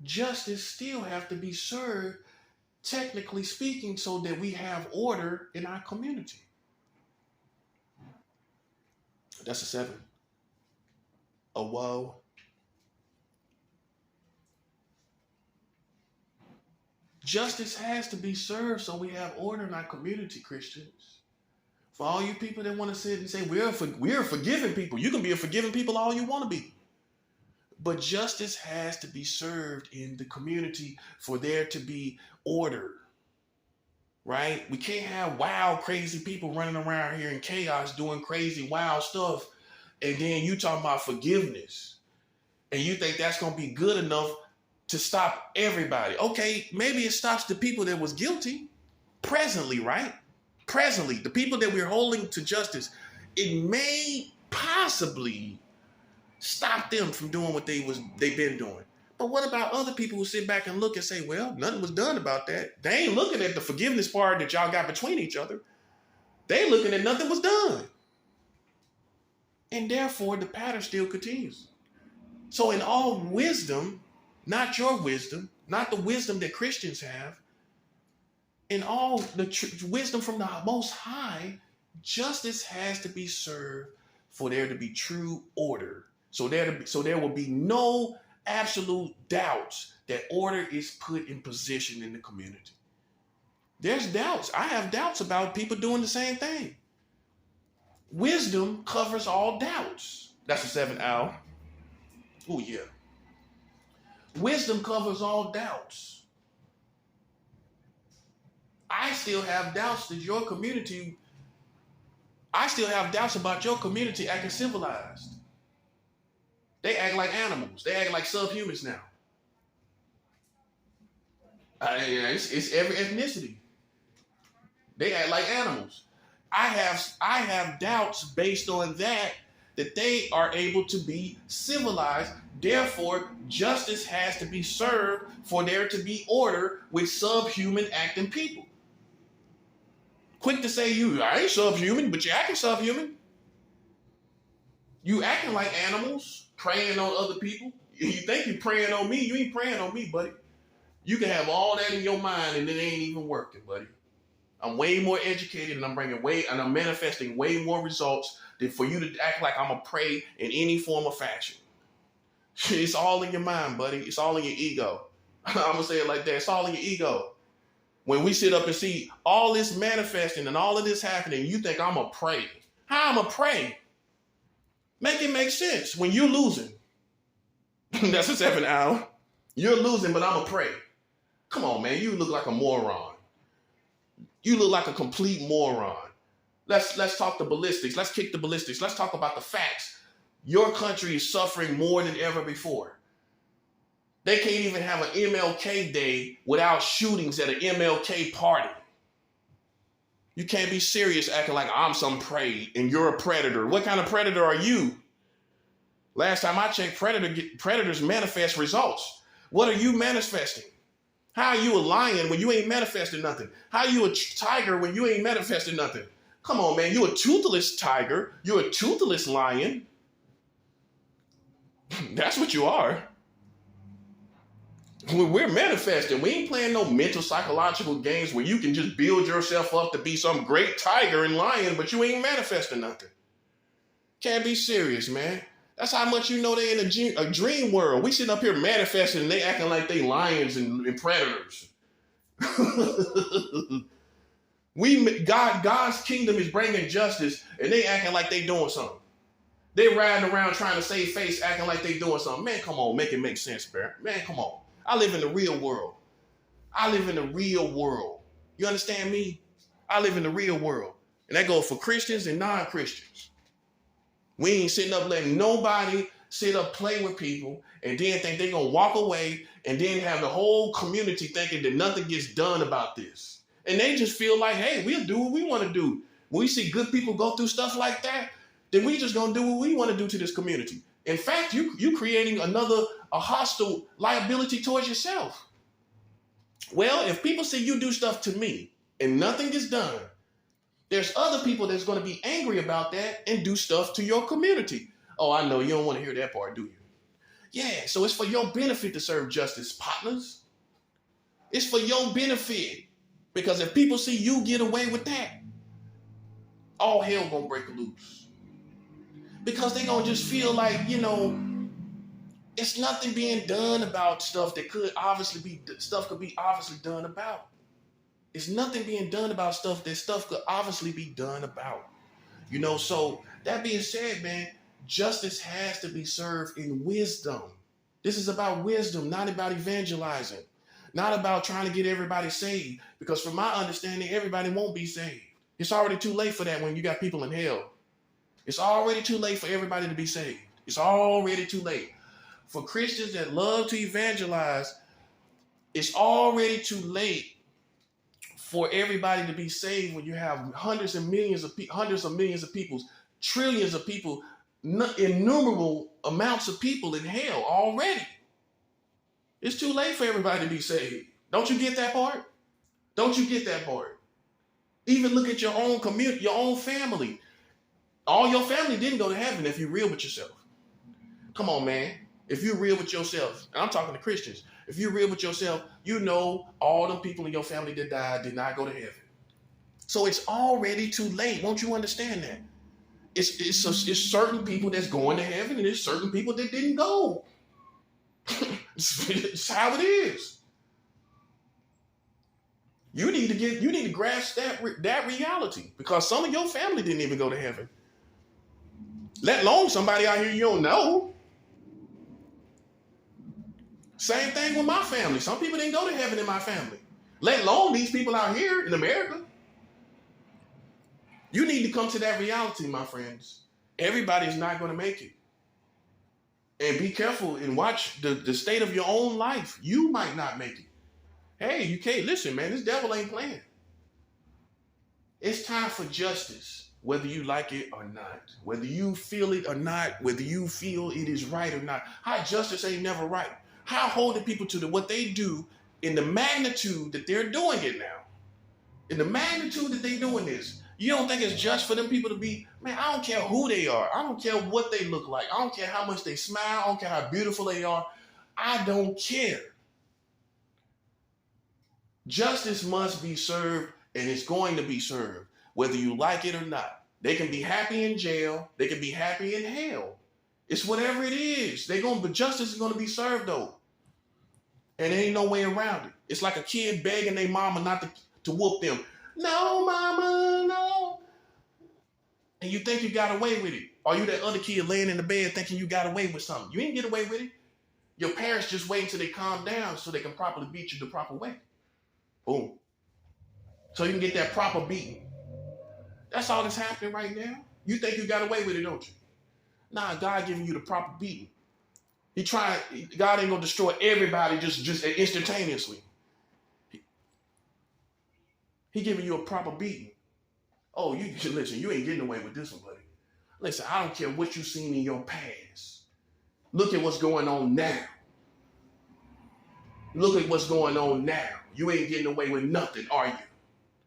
justice still have to be served, technically speaking, so that we have order in our community. That's a 7. A woe. Justice has to be served so we have order in our community, Christians. For all you people that want to sit and say, we're forgiving people. You can be a forgiving people all you want to be. But justice has to be served in the community for there to be order, right? We can't have wild, crazy people running around here in chaos doing crazy, wild stuff. And then you talking about forgiveness. And you think that's going to be good enough to stop everybody. Okay, maybe it stops the people that was guilty presently, right? Presently, the people that we're holding to justice, it may possibly stop them from doing what they've been doing. But what about other people who sit back and look and say, well, nothing was done about that? They ain't looking at the forgiveness part that y'all got between each other. They looking at nothing was done. And therefore, the pattern still continues. So in all wisdom, not your wisdom, not the wisdom that Christians have, in all the wisdom from the Most High, justice has to be served for there to be true order. So there will be no absolute doubts that order is put in position in the community. There's doubts. I have doubts about people doing the same thing. Wisdom covers all doubts. That's the 7th hour. Oh, yeah. Wisdom covers all doubts. I still have doubts that your community, I still have doubts about your community acting civilized. They act like animals. They act like subhumans now. It's every ethnicity. They act like animals. I have doubts based on that they are able to be civilized. Therefore, justice has to be served for there to be order with subhuman acting people. Quick to say I ain't subhuman, but you acting subhuman. You acting like animals, preying on other people. You think you're preying on me, you ain't preying on me, buddy. You can have all that in your mind and it ain't even working, buddy. I'm way more educated and I'm manifesting way more results than for you to act like I'm a prey in any form or fashion. It's all in your mind, buddy. It's all in your ego. I'm going to say it like that. It's all in your ego. When we sit up and see all this manifesting and all of this happening, you think I'm a prey. How I'm a prey? Make it make sense when you're losing. That's the 7th hour. You're losing, but I'm a prey. Come on, man. You look like a moron. You look like a complete moron. Let's talk the ballistics. Let's kick the ballistics. Let's talk about the facts. Your country is suffering more than ever before. They can't even have an MLK day without shootings at an MLK party. You can't be serious acting like I'm some prey and you're a predator. What kind of predator are you? Last time I checked, predators manifest results. What are you manifesting? How are you a lion when you ain't manifesting nothing? How are you a tiger when you ain't manifesting nothing? Come on, man. You're a toothless tiger. You're a toothless lion. That's what you are. We're manifesting. We ain't playing no mental psychological games where you can just build yourself up to be some great tiger and lion, but you ain't manifesting nothing. Can't be serious, man. That's how much you know they in a dream world. We sitting up here manifesting and they acting like they lions and predators. God's kingdom is bringing justice and they acting like they doing something. They riding around trying to save face, acting like they doing something. Man, come on, make it make sense, man. Come on. I live in the real world. I live in the real world. You understand me? I live in the real world. And that goes for Christians and non-Christians. We ain't sitting up letting nobody sit up, play with people, and then think they're going to walk away and then have the whole community thinking that nothing gets done about this. And they just feel like, hey, we'll do what we want to do. When we see good people go through stuff like that, then we just going to do what we want to do to this community. In fact, you creating a hostile liability towards yourself. Well, if people see you do stuff to me and nothing gets done, there's other people that's going to be angry about that and do stuff to your community. Oh, I know you don't want to hear that part, do you? Yeah, so it's for your benefit to serve justice, partners. It's for your benefit. Because if people see you get away with that, all hell gonna break loose. Because they gonna just feel like, it's nothing being done about stuff that could be obviously done about. It's nothing being done about stuff could obviously be done about. So that being said, man, justice has to be served in wisdom. This is about wisdom, not about evangelizing, not about trying to get everybody saved. Because from my understanding, everybody won't be saved. It's already too late for that when you got people in hell. It's already too late for everybody to be saved. It's already too late. For Christians that love to evangelize, it's already too late for everybody to be saved when you have hundreds of millions of people, trillions of people, innumerable amounts of people in hell already. It's too late for everybody to be saved. Don't you get that part? Don't you get that part? Even look at your own community, your own family. All your family didn't go to heaven if you're real with yourself. Come on, man. If you're real with yourself, and I'm talking to Christians, if you're real with yourself, you know all the people in your family that died did not go to heaven. So it's already too late. Won't you understand that? It's certain people that's going to heaven, and there's certain people that didn't go. It's how it is. You need to grasp that reality, because some of your family didn't even go to heaven. Let alone somebody out here you don't know. Same thing with my family. Some people didn't go to heaven in my family. Let alone these people out here in America. You need to come to that reality, my friends. Everybody's not going to make it. And be careful and watch the state of your own life. You might not make it. Hey, you can't listen, man. This devil ain't playing. It's time for justice, whether you like it or not, whether you feel it or not, whether you feel it is right or not. How justice ain't never right. How holding people to what they do in the magnitude that they're doing it now. In the magnitude that they're doing this. You don't think it's just for them people to be, man, I don't care who they are. I don't care what they look like. I don't care how much they smile. I don't care how beautiful they are. I don't care. Justice must be served, and it's going to be served, whether you like it or not. They can be happy in jail. They can be happy in hell. It's whatever it is. But justice is going to be served, though. And there ain't no way around it. It's like a kid begging their mama not to whoop them. No, mama, no. And you think you got away with it. Or you that other kid laying in the bed thinking you got away with something. You ain't get away with it. Your parents just wait until they calm down so they can properly beat you the proper way. Boom. So you can get that proper beating. That's all that's happening right now. You think you got away with it, don't you? Nah, God giving you the proper beating. God ain't gonna destroy everybody just instantaneously. He giving you a proper beating. Oh, listen, you ain't getting away with this one, buddy. Listen, I don't care what you've seen in your past. Look at what's going on now. Look at what's going on now. You ain't getting away with nothing, are you?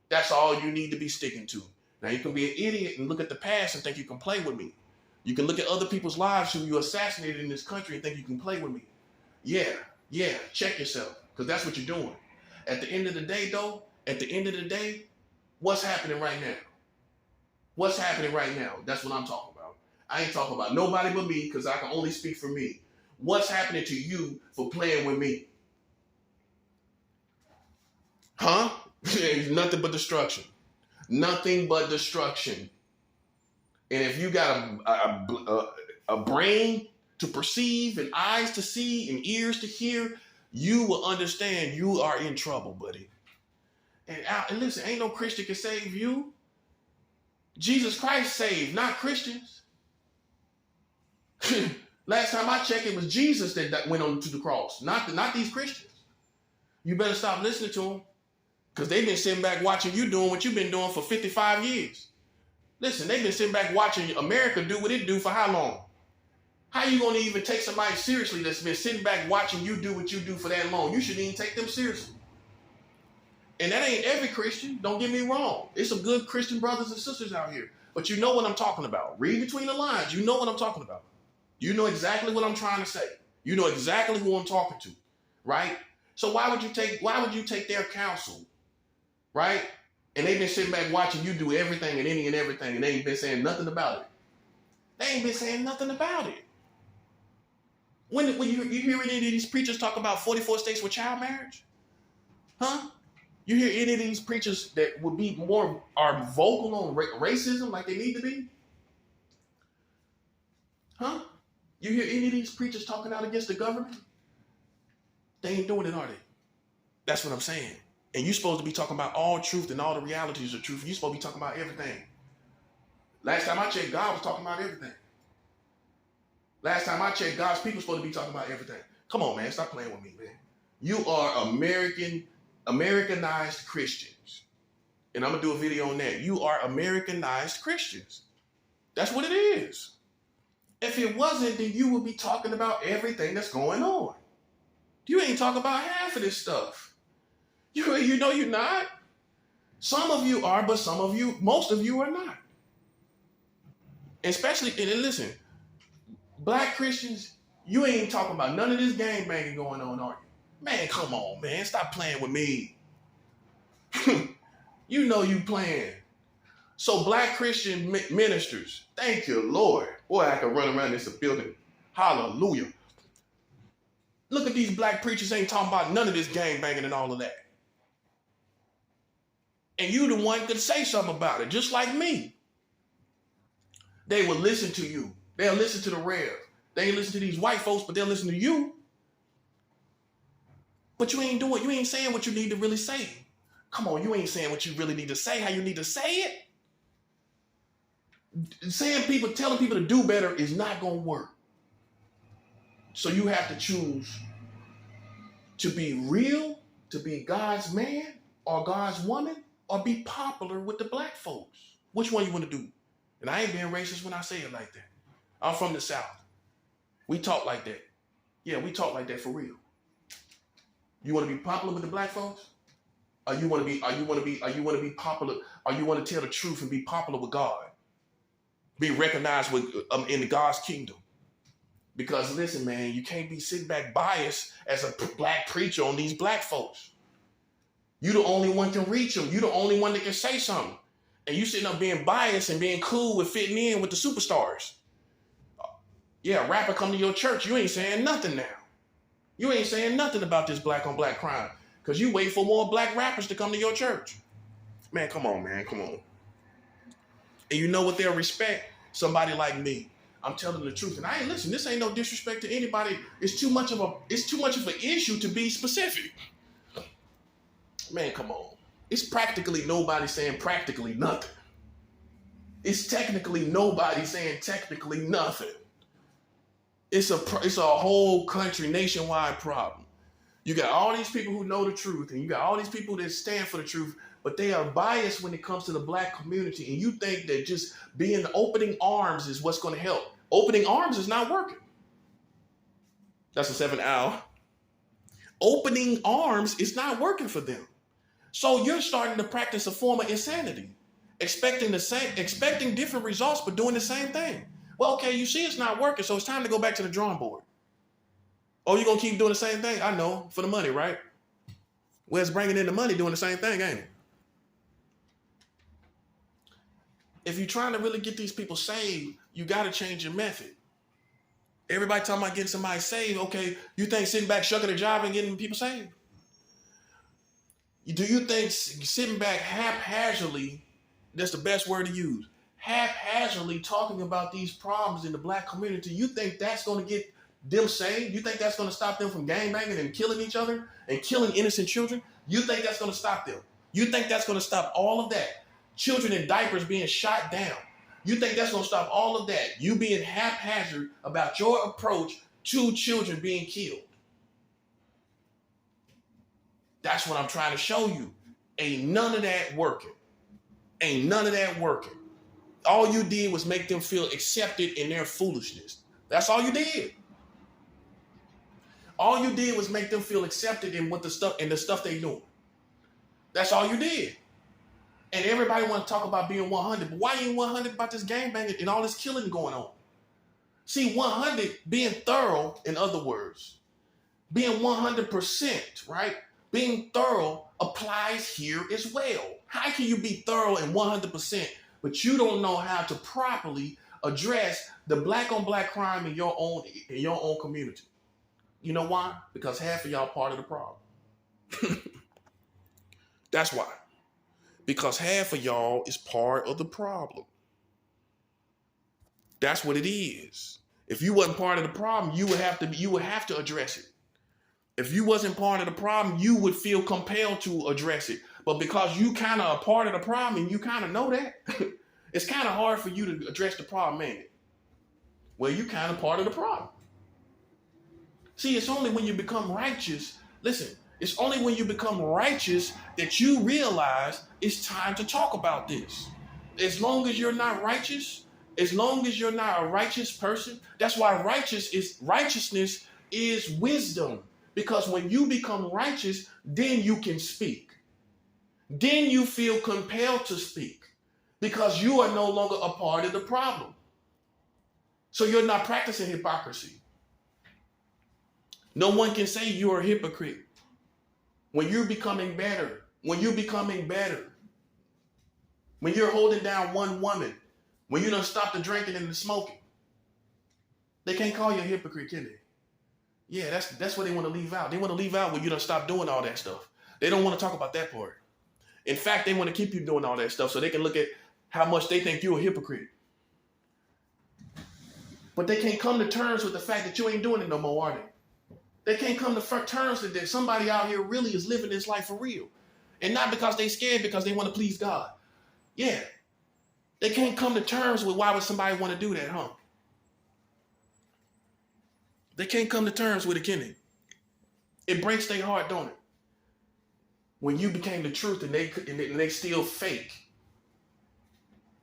That's all you need to be sticking to. Now, you can be an idiot and look at the past and think you can play with me. You can look at other people's lives who you assassinated in this country and think you can play with me. Yeah, check yourself, because that's what you're doing. At the end of the day, though, what's happening right now? What's happening right now? That's what I'm talking about. I ain't talking about nobody but me, because I can only speak for me. What's happening to you for playing with me? Huh? Nothing but destruction. Nothing but destruction. And if you got a brain to perceive and eyes to see and ears to hear, you will understand you are in trouble, buddy. And listen, ain't no Christian can save you. Jesus Christ saved, not Christians. Last time I checked, it was Jesus that went on to the cross, not these Christians. You better stop listening to them, because they've been sitting back watching you doing what you've been doing for 55 years. Listen, they've been sitting back watching America do what it do for how long? How you going to even take somebody seriously that's been sitting back watching you do what you do for that long? You shouldn't even take them seriously. And that ain't every Christian. Don't get me wrong. There's some good Christian brothers and sisters out here. But you know what I'm talking about. Read between the lines. You know what I'm talking about. You know exactly what I'm trying to say. You know exactly who I'm talking to. Right? So why would you take their counsel? Right? And they've been sitting back watching you do everything and any and everything, and they ain't been saying nothing about it. They ain't been saying nothing about it. When you hear any of these preachers talk about 44 states with child marriage? Huh? You hear any of these preachers that would be are vocal on racism like they need to be? Huh? You hear any of these preachers talking out against the government? They ain't doing it, are they? That's what I'm saying. And you're supposed to be talking about all truth and all the realities of truth. You're supposed to be talking about everything. Last time I checked, God was talking about everything. Last time I checked, God's people supposed to be talking about everything. Come on, man. Stop playing with me, man. You are Americanized Christians. And I'm going to do a video on that. You are Americanized Christians. That's what it is. If it wasn't, then you would be talking about everything that's going on. You ain't talking about half of this stuff. You know you're not. Some of you are, but most of you are not. Especially, and listen, black Christians, you ain't talking about none of this gangbanging going on, are you? Man, come on, man. Stop playing with me. You know you playing. So black Christian ministers, thank you, Lord. Boy, I can run around this building. Hallelujah. Look at these black preachers ain't talking about none of this gangbanging and all of that. And you the one could say something about it, just like me. They will listen to you. They'll listen to the Rev. They ain't listen to these white folks, but they'll listen to you. But you ain't saying what you need to really say. Come on, you ain't saying what you really need to say, how you need to say it. Telling people to do better is not going to work. So you have to choose to be real, to be God's man or God's woman, or be popular with the black folks. Which one you want to do? And I ain't being racist when I say it like that. I'm from the South. We talk like that. Yeah, we talk like that for real. You want to be popular with the black folks? Or you want to be popular, or you want to tell the truth and be popular with God? Be recognized in God's kingdom. Because listen, man, you can't be sitting back biased as a black preacher on these black folks. You the only one can reach them. You the only one that can say something. And you sitting up being biased and being cool with fitting in with the superstars. Yeah, a rapper come to your church. You ain't saying nothing now. You ain't saying nothing about this black on black crime. Because you wait for more black rappers to come to your church. Man, come on, man. Come on. And you know what they'll respect? Somebody like me. I'm telling the truth. And listen, this ain't no disrespect to anybody. It's too much of an issue to be specific. Man, come on. It's practically nobody saying practically nothing. It's technically nobody saying technically nothing. It's a whole country, nationwide problem. You got all these people who know the truth, and you got all these people that stand for the truth, but they are biased when it comes to the black community. And you think that just being opening arms is what's going to help. Opening arms is not working. That's a 7 hour. Opening arms is not working for them. So you're starting to practice a form of insanity, expecting different results, but doing the same thing. Well, okay, you see it's not working, so it's time to go back to the drawing board. Oh, you're going to keep doing the same thing? I know, for the money, right? Well, it's bringing in the money doing the same thing, ain't it? If you're trying to really get these people saved, you got to change your method. Everybody talking about getting somebody saved. Okay, you think sitting back, shucking a job and getting people saved? Do you think sitting back haphazardly, that's the best word to use, haphazardly talking about these problems in the black community, you think that's going to get them saved? You think that's going to stop them from gangbanging and killing each other and killing innocent children? You think that's going to stop them? You think that's going to stop all of that? Children in diapers being shot down. You think that's going to stop all of that? You being haphazard about your approach to children being killed. That's what I'm trying to show you. Ain't none of that working. Ain't none of that working. All you did was make them feel accepted in their foolishness. That's all you did. All you did was make them feel accepted in the stuff they doing. That's all you did. And everybody want to talk about being 100, but why ain't 100 about this gangbanging and all this killing going on? See, 100 being thorough, in other words, being 100%, right? Being thorough applies here as well. How can you be thorough and 100%, but you don't know how to properly address the black on black crime in your own community? You know why? Because half of y'all part of the problem. That's why. Because half of y'all is part of the problem. That's what it is. If you wasn't part of the problem, you would have to address it. If you wasn't part of the problem, you would feel compelled to address it. But because you kind of are part of the problem and you kind of know that, it's kind of hard for you to address the problem, ain't it? Well, you kind of part of the problem. See, it's only when you become righteous. Listen, it's only when you become righteous that you realize it's time to talk about this. As long as you're not righteous, as long as you're not a righteous person, that's why righteousness is wisdom. Because when you become righteous, then you can speak. Then you feel compelled to speak because you are no longer a part of the problem. So you're not practicing hypocrisy. No one can say you're a hypocrite when you're becoming better, when you're holding down one woman, when you done stop the drinking and the smoking. They can't call you a hypocrite, can they? Yeah, that's what they want to leave out. They want to leave out when you done stop doing all that stuff. They don't want to talk about that part. In fact, they want to keep you doing all that stuff so they can look at how much they think you're a hypocrite. But they can't come to terms with the fact that you ain't doing it no more, are they? They can't come to terms with that somebody out here really is living this life for real. And not because they scared, because they want to please God. Yeah. They can't come to terms with why would somebody want to do that, huh? They can't come to terms with it, can they? It breaks their heart, don't it? When you became the truth and they still fake.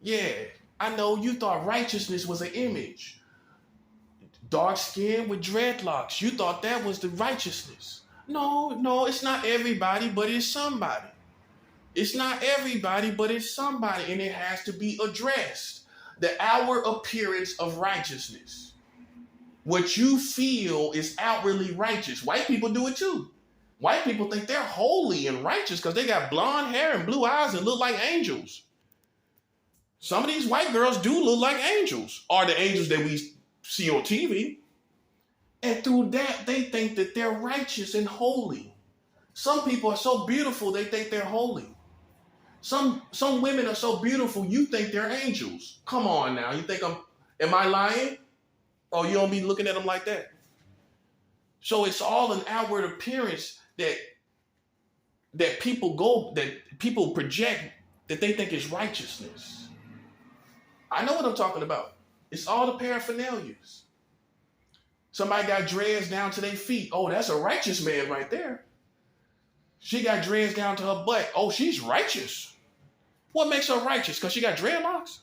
Yeah, I know you thought righteousness was an image. Dark skin with dreadlocks. You thought that was the righteousness. No, it's not everybody, but it's somebody. It's not everybody, but it's somebody, and it has to be addressed. The outward appearance of righteousness. What you feel is outwardly righteous. White people do it too. White people think they're holy and righteous because they got blonde hair and blue eyes and look like angels. Some of these white girls do look like angels, or the angels that we see on TV. And through that, they think that they're righteous and holy. Some people are so beautiful, they think they're holy. Some women are so beautiful, you think they're angels. Come on now. You think am I lying? Or you don't be looking at them like that. So it's all an outward appearance that people project that they think is righteousness. I know what I'm talking about. It's all the paraphernalias. Somebody got dreads down to their feet. Oh, that's a righteous man right there. She got dreads down to her butt. Oh, she's righteous. What makes her righteous? Because she got dreadlocks?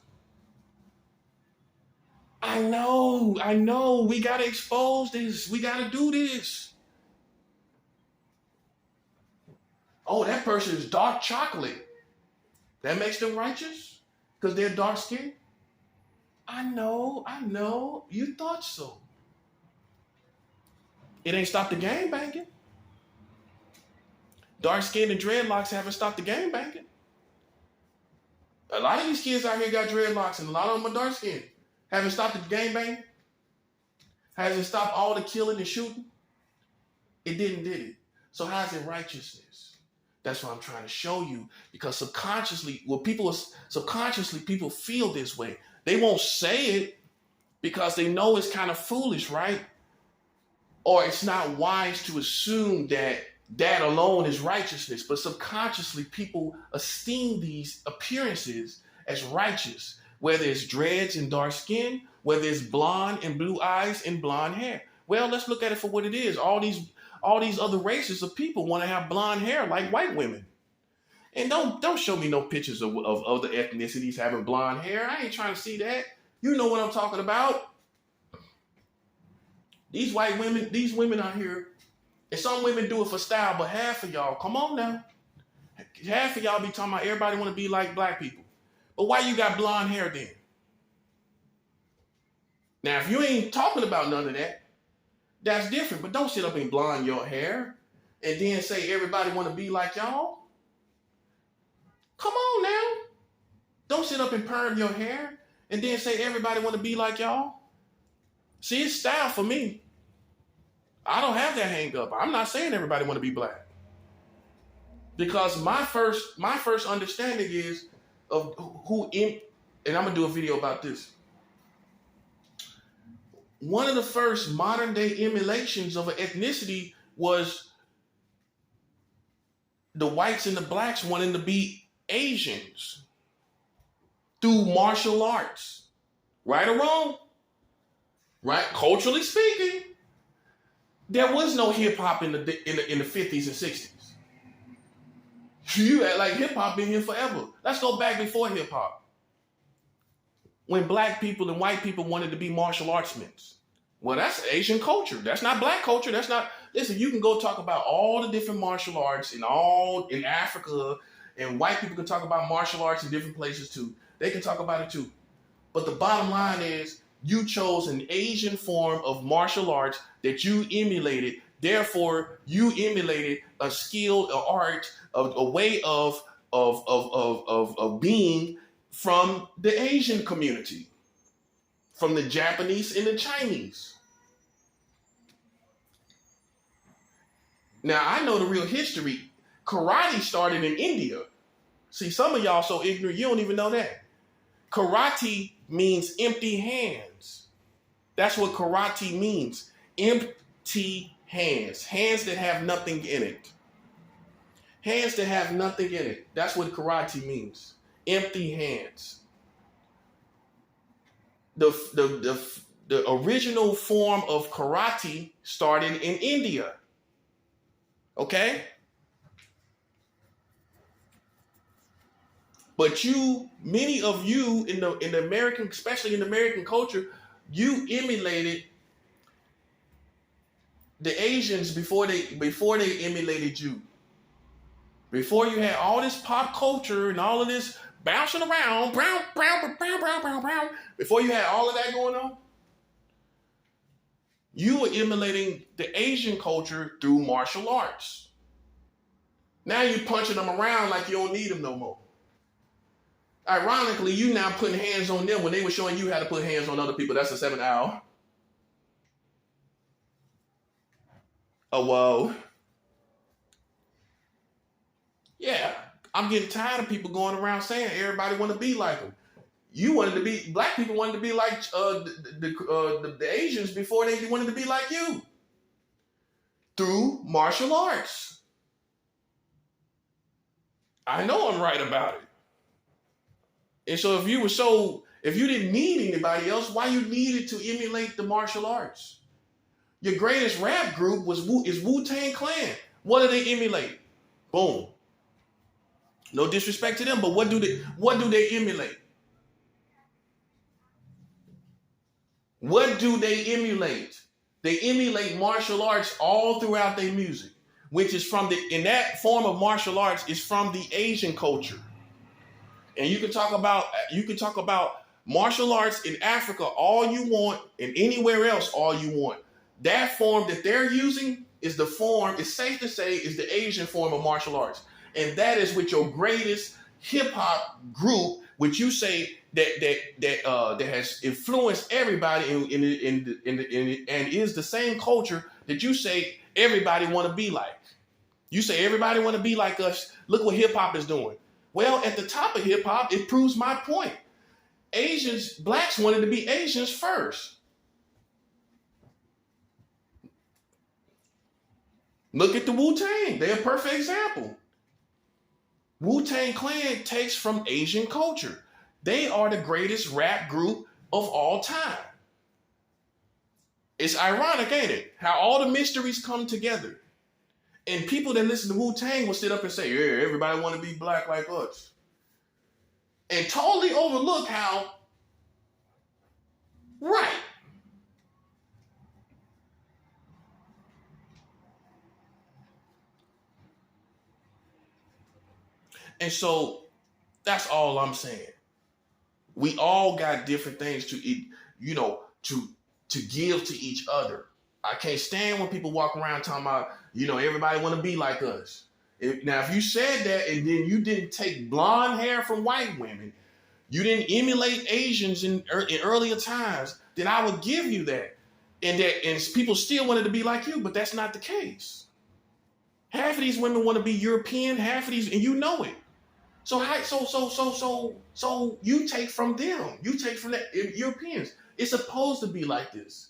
I know. We got to expose this. We got to do this. Oh, that person is dark chocolate. That makes them righteous? Because they're dark skinned? I know. You thought so. It ain't stopped the gang banging. Dark skin and dreadlocks haven't stopped the gang banging. A lot of these kids out here got dreadlocks and a lot of them are dark skinned. Haven't stopped the gang banging. Hasn't stopped all the killing and shooting. It did it? So how's it righteousness? That's what I'm trying to show you. Because subconsciously people feel this way. They won't say it because they know it's kind of foolish, right? Or it's not wise to assume that alone is righteousness. But subconsciously, people esteem these appearances as righteous, whether it's dreads and dark skin, whether it's blonde and blue eyes and blonde hair. Well, let's look at it for what it is. All these other races of people want to have blonde hair like white women. And don't show me no pictures of other ethnicities having blonde hair. I ain't trying to see that. You know what I'm talking about. These women out here, and some women do it for style, but half of y'all, come on now. Half of y'all be talking about everybody want to be like black people. But why you got blonde hair then? Now, if you ain't talking about none of that, that's different. But don't sit up and blonde your hair and then say everybody want to be like y'all. Come on now. Don't sit up and perm your hair and then say everybody want to be like y'all. See, it's style for me. I don't have that hang up. I'm not saying everybody want to be black. Because my first understanding is of and I'm going to do a video about this. one of the first modern day emulations of an ethnicity was the whites and the blacks wanting to be Asians through martial arts. Right or wrong? Right? Culturally speaking, there was no hip hop in the 50s and 60s. You act like hip hop been here forever. Let's go back before hip hop. When black people and white people wanted to be martial artsmen. Well, that's Asian culture. That's not black culture. That's not. Listen, you can go talk about all the different martial arts in Africa, and white people can talk about martial arts in different places too. They can talk about it too. But the bottom line is, you chose an Asian form of martial arts that you emulated. Therefore, you emulated a skill, an art, a way of being from the Asian community, from the Japanese and the Chinese. Now, I know the real history. Karate started in India. See, some of y'all so ignorant, you don't even know that. Karate means empty hands. That's what karate means. Empty hands. Hands that have nothing in it. Hands that have nothing in it. That's what karate means. Empty hands. The original form of karate started in India. Okay? But many of you in the American, especially in the American culture, you emulated the Asians before they emulated you. Before you had all this pop culture and all of this bouncing around, before you had all of that going on, you were emulating the Asian culture through martial arts. Now you're punching them around like you don't need them no more. Ironically, you now putting hands on them when they were showing you how to put hands on other people. That's a 7th hour. Oh, whoa. Yeah, I'm getting tired of people going around saying everybody want to be like them. Black people wanted to be like the Asians before they wanted to be like you. Through martial arts. I know I'm right about it. And so if you didn't need anybody else, why you needed to emulate the martial arts? Your greatest rap group is Wu-Tang Clan. What do they emulate? Boom. No disrespect to them, but what do they emulate? What do they emulate? They emulate martial arts all throughout their music, which is in that form of martial arts is from the Asian culture. And you can talk about martial arts in Africa all you want, and anywhere else all you want. That form that they're using is it's safe to say, is the Asian form of martial arts. And that is with your greatest hip hop group, which you say that has influenced everybody and is the same culture that you say everybody want to be like. You say everybody want to be like us. Look what hip hop is doing. Well, at the top of hip hop, it proves my point. Blacks wanted to be Asians first. Look at the Wu-Tang. They're a perfect example. Wu-Tang Clan takes from Asian culture. They are the greatest rap group of all time. It's ironic, ain't it? How all the mysteries come together. And people that listen to Wu-Tang will sit up and say, yeah, everybody want to be black like us. And totally overlook how, right. And so that's all I'm saying. We all got different things to give to each other. I can't stand when people walk around talking about, everybody want to be like us. Now, if you said that and then you didn't take blonde hair from white women, you didn't emulate Asians in earlier times, then I would give you that. And people still wanted to be like you, but that's not the case. Half of these women want to be European, half of these, and you know it. So you take from them. You take from the Europeans. It's supposed to be like this.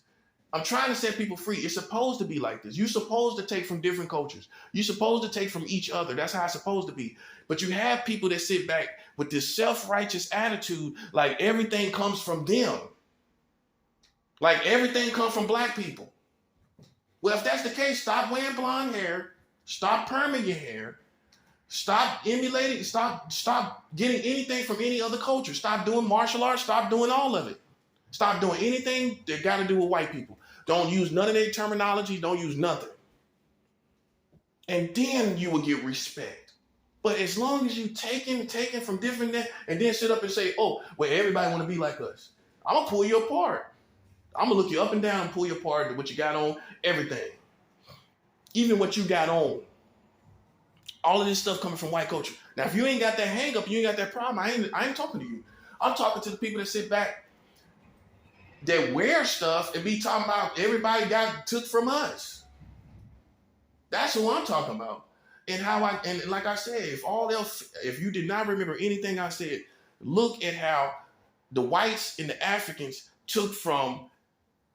I'm trying to set people free. It's supposed to be like this. You're supposed to take from different cultures. You're supposed to take from each other. That's how it's supposed to be. But you have people that sit back with this self-righteous attitude, like everything comes from them. Like everything comes from black people. Well, if that's the case, stop wearing blonde hair. Stop perming your hair. Stop emulating. Stop getting anything from any other culture. Stop doing martial arts. Stop doing all of it. Stop doing anything that got to do with white people. Don't use none of their terminology. Don't use nothing. And then you will get respect. But as long as you taking from different, and then sit up and say, oh, well, everybody want to be like us. I'm going to pull you apart. I'm going to look you up and down and pull you apart, what you got on, everything. Even what you got on. All of this stuff coming from white culture. Now, if you ain't got that hang up, you ain't got that problem, I ain't talking to you. I'm talking to the people that sit back, that wear stuff and be talking about everybody took from us. That's who I'm talking about. And like I said, if you did not remember anything I said, look at how the whites and the Africans took from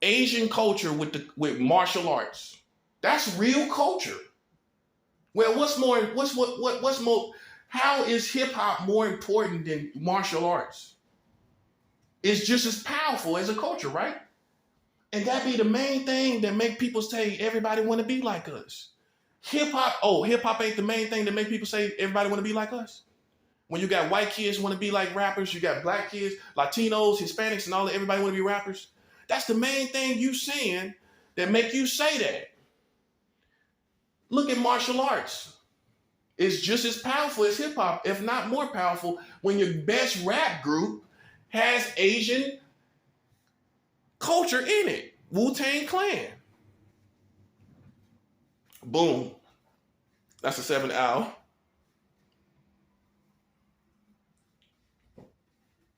Asian culture with martial arts. That's real culture. Well, how is hip hop more important than martial arts? It's just as powerful as a culture, right? And that be the main thing that make people say everybody want to be like us. Hip hop ain't the main thing that make people say everybody want to be like us. When you got white kids want to be like rappers, you got black kids, Latinos, Hispanics, and all that, everybody want to be rappers. That's the main thing you saying that make you say that. Look at martial arts. It's just as powerful as hip hop, if not more powerful, when your best rap group has Asian culture in it. Wu-Tang Clan. Boom. That's a 7 hour.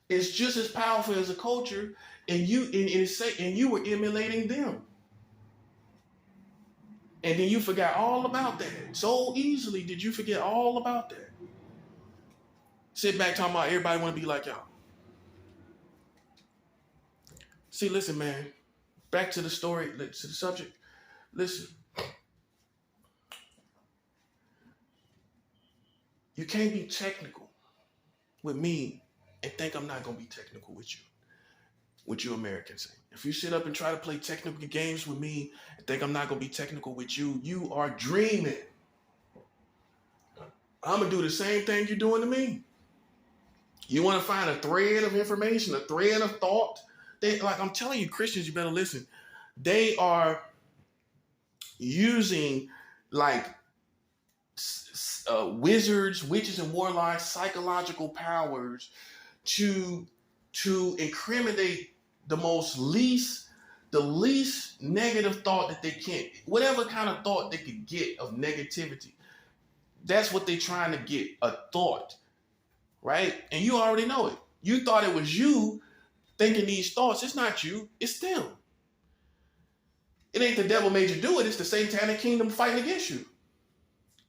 It's just as powerful as a culture, and you were emulating them. And then you forgot all about that. So easily did you forget all about that. Sit back talking about everybody want to be like y'all. See, listen, man. Back to the story, to the subject. Listen. You can't be technical with me and think I'm not going to be technical with you Americans. If you sit up and try to play technical games with me and think I'm not going to be technical with you, you are dreaming. I'm going to do the same thing you're doing to me. You want to find a thread of information, a thread of thought? I'm telling you, Christians, you better listen. They are using wizards, witches, and warlocks, psychological powers to incriminate the least negative thought that they can, whatever kind of thought they could get of negativity. That's what they're trying to get, a thought, right? And you already know it. You thought it was you thinking these thoughts. It's not you, it's them. It ain't the devil made you do it. It's the satanic kingdom fighting against you.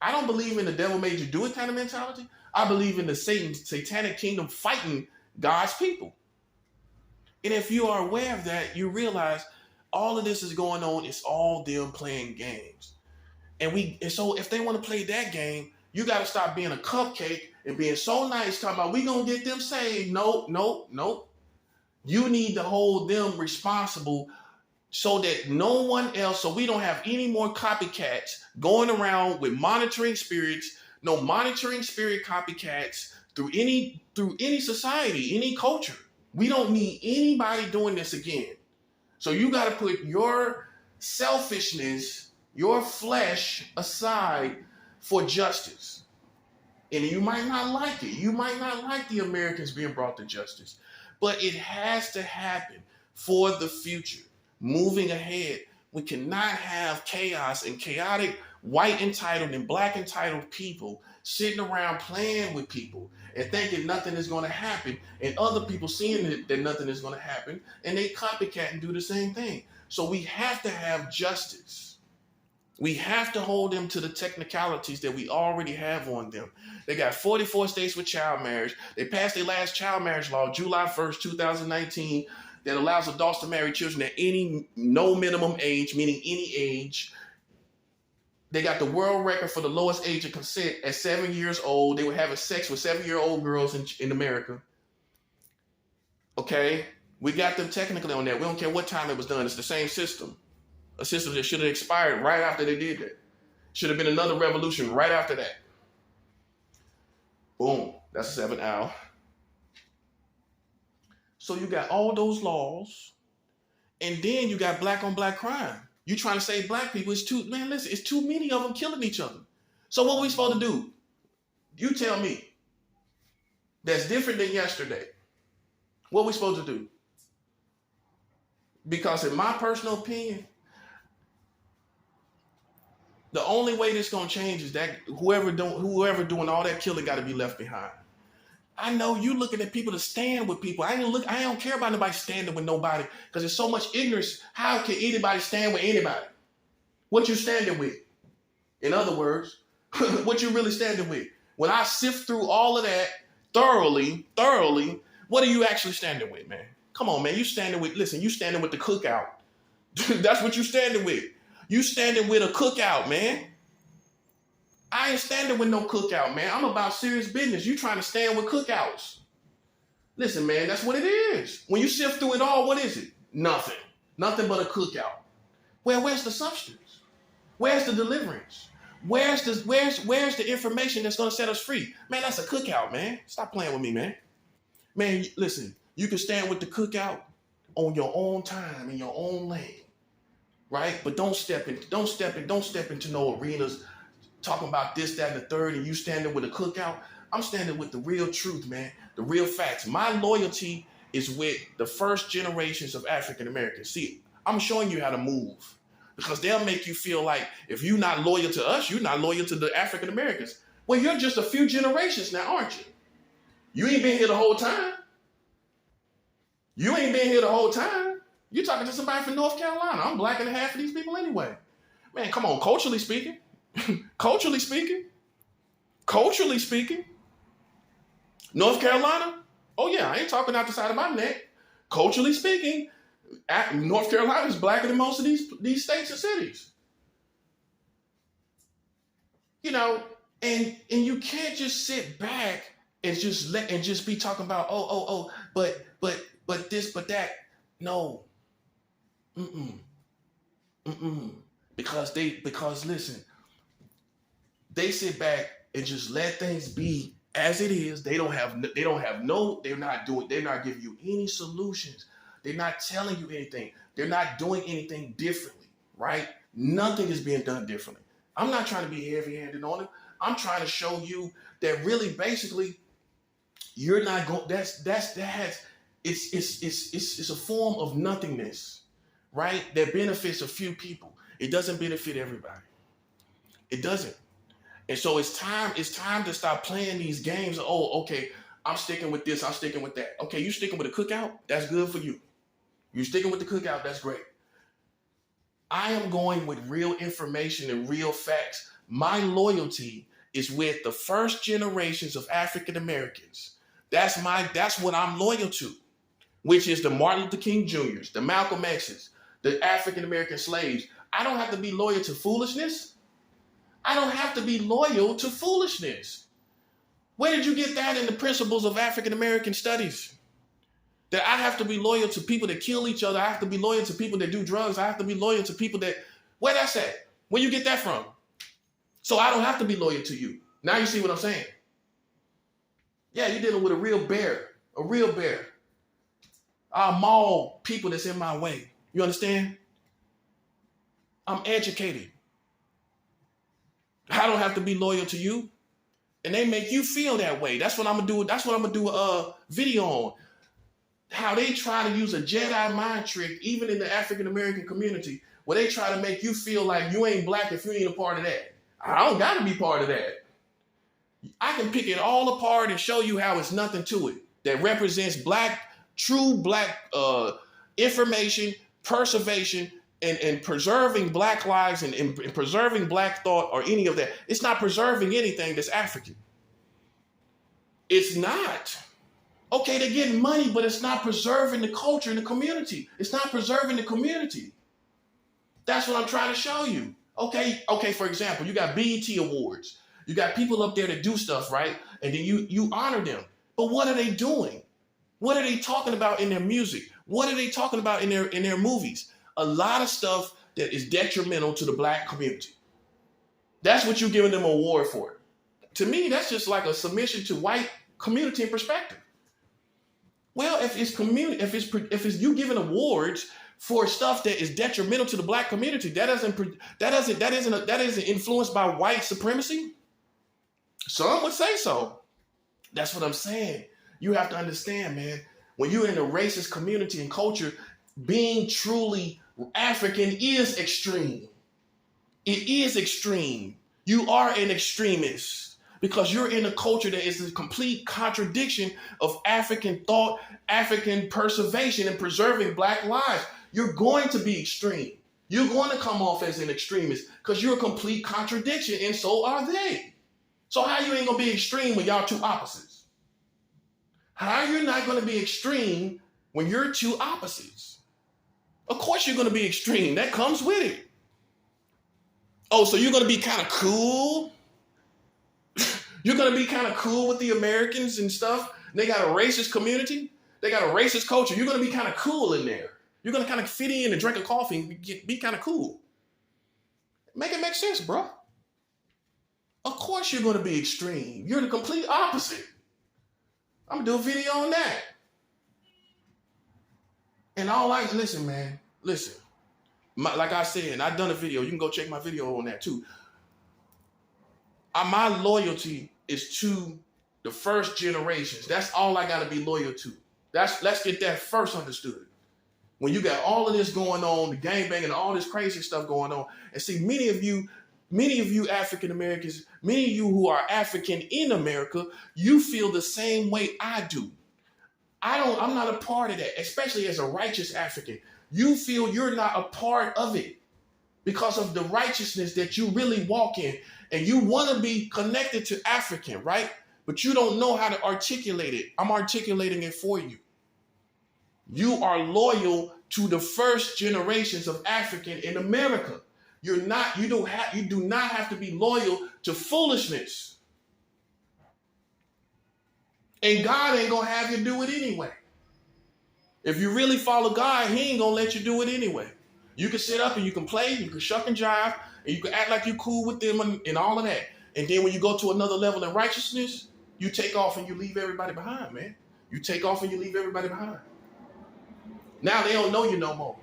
I don't believe in the devil made you do it kind of mentality. I believe in the satanic kingdom fighting God's people. And if you are aware of that, you realize all of this is going on. It's all them playing games. And so if they want to play that game, you got to stop being a cupcake and being so nice, talking about we going to get them saved. No. You need to hold them responsible so that no one else, so we don't have any more copycats going around with monitoring spirits, no monitoring spirit copycats through any society, any culture. We don't need anybody doing this again. So you got to put your selfishness, your flesh aside for justice. And you might not like it. You might not like the Americans being brought to justice. But it has to happen for the future. Moving ahead, we cannot have chaos and chaotic white entitled and black entitled people sitting around playing with people and thinking nothing is going to happen, and other people seeing that nothing is going to happen, and they copycat and do the same thing. So we have to have justice. We have to hold them to the technicalities that we already have on them. They got 44 states with child marriage. They passed their last child marriage law July 1st, 2019. that allows adults to marry children at no minimum age, meaning any age. They got the world record for the lowest age of consent at 7 years old. They were having sex with 7-year-old girls in America. Okay? We got them technically on that. We don't care what time it was done. It's the same system. A system that should have expired right after they did that. Should have been another revolution right after that. Boom. That's a 7 hour. So you got all those laws, and then you got black on black crime. You trying to save black people? It's too many of them killing each other. So what are we supposed to do? You tell me. That's different than yesterday. What are we supposed to do? Because in my personal opinion, the only way this gonna change is that whoever doing all that killing got to be left behind. I know you looking at people to stand with people. I don't care about nobody standing with nobody because there's so much ignorance. How can anybody stand with anybody? What you standing with? In other words, what you really standing with? When I sift through all of that thoroughly, what are you actually standing with, man? Come on, man. You standing with the cookout. That's what you standing with. You standing with a cookout, man. I ain't standing with no cookout, man. I'm about serious business. You trying to stand with cookouts. Listen, man, that's what it is. When you sift through it all, what is it? Nothing. Nothing but a cookout. Where's the substance? Where's the deliverance? Where's the information that's going to set us free? Man, that's a cookout, man. Stop playing with me, man. Man, listen, you can stand with the cookout on your own time, in your own lane, right? But don't step into no arenas talking about this, that, and the third, and you standing with a cookout. I'm standing with the real truth, man, the real facts. My loyalty is with the first generations of African Americans. See, I'm showing you how to move because they'll make you feel like if you're not loyal to us, you're not loyal to the African Americans. Well, you're just a few generations now, aren't you? You ain't been here the whole time. You ain't been here the whole time. You're talking to somebody from North Carolina. I'm blacker than half of these people anyway. Man, come on, culturally speaking, North Carolina, oh yeah, I ain't talking out the side of my neck. Culturally speaking, North Carolina is blacker than most of these states and cities. You know, and you can't just sit back and just be talking about but this, but that. No. Because listen, they sit back and just let things be as it is. They're not giving you any solutions. They're not telling you anything. They're not doing anything differently, right? Nothing is being done differently. I'm not trying to be heavy-handed on it. I'm trying to show you that really basically you're not going, it's a form of nothingness, right? That benefits a few people. It doesn't benefit everybody. It doesn't. And so it's time to stop playing these games. Oh, okay, I'm sticking with this, I'm sticking with that. Okay, you sticking with a cookout? That's good for you. You sticking with the cookout, that's great. I am going with real information and real facts. My loyalty is with the first generations of African Americans. That's what I'm loyal to, which is the Martin Luther King Jr.'s, the Malcolm X's, the African American slaves. I don't have to be loyal to foolishness. I don't have to be loyal to foolishness. Where did you get that in the principles of African American studies? That I have to be loyal to people that kill each other. I have to be loyal to people that do drugs. I have to be loyal to people that, where that's at? Where you get that from? So I don't have to be loyal to you. Now you see what I'm saying? Yeah, you're dealing with a real bear. I'll maul people that's in my way. You understand? I'm educated. I don't have to be loyal to you. And they make you feel that way. That's what I'm gonna do. That's what I'm gonna do a video on. How they try to use a Jedi mind trick, even in the African American community, where they try to make you feel like you ain't black if you ain't a part of that. I don't gotta be part of that. I can pick it all apart and show you how it's nothing to it. That represents true black information, preservation, and preserving black lives and preserving black thought or any of that. It's not preserving anything that's African. It's not. Okay, they're getting money, but it's not preserving the culture in the community. It's not preserving the community. That's what I'm trying to show you. Okay, for example, you got BET Awards. You got people up there that do stuff, right? And then you honor them. But what are they doing? What are they talking about in their music? What are they talking about in their movies? A lot of stuff that is detrimental to the black community. That's what you're giving them an award for. To me, that's just like a submission to white community and perspective. Well, if it's you giving awards for stuff that is detrimental to the black community, that isn't influenced by white supremacy. Some would say so. That's what I'm saying. You have to understand, man, when you're in a racist community and culture, being truly African is extreme. It is extreme. You are an extremist because you're in a culture that is a complete contradiction of African thought, African preservation, and preserving black lives. You're going to be extreme. You're going to come off as an extremist because you're a complete contradiction, and so are they. So how you ain't going to be extreme when y'all two opposites? How you're not going to be extreme when you're two opposites? Of course you're going to be extreme. That comes with it. Oh, so you're going to be kind of cool? You're going to be kind of cool with the Americans and stuff? They got a racist community. They got a racist culture. You're going to be kind of cool in there. You're going to kind of fit in and drink a coffee and be kind of cool. Make it make sense, bro. Of course you're going to be extreme. You're the complete opposite. I'm going to do a video on that. And listen, man, listen. Like I said, I've done a video. You can go check my video on that too. My loyalty is to the first generations. That's all I got to be loyal to. Let's get that first understood. When you got all of this going on, the gangbanging and all this crazy stuff going on, and see many of you African Americans, many of you who are African in America, you feel the same way I do. I'm not a part of that, especially as a righteous African. You feel you're not a part of it because of the righteousness that you really walk in, and you want to be connected to African, right? But you don't know how to articulate it. I'm articulating it for you. You are loyal to the first generations of African in America. You do not have to be loyal to foolishness. And God ain't gonna have you do it anyway. If you really follow God, he ain't gonna let you do it anyway. You can sit up and you can play, you can shuck and jive, and you can act like you cool with them and all of that. And then when you go to another level in righteousness, you take off and you leave everybody behind, man. You take off and you leave everybody behind. Now they don't know you no more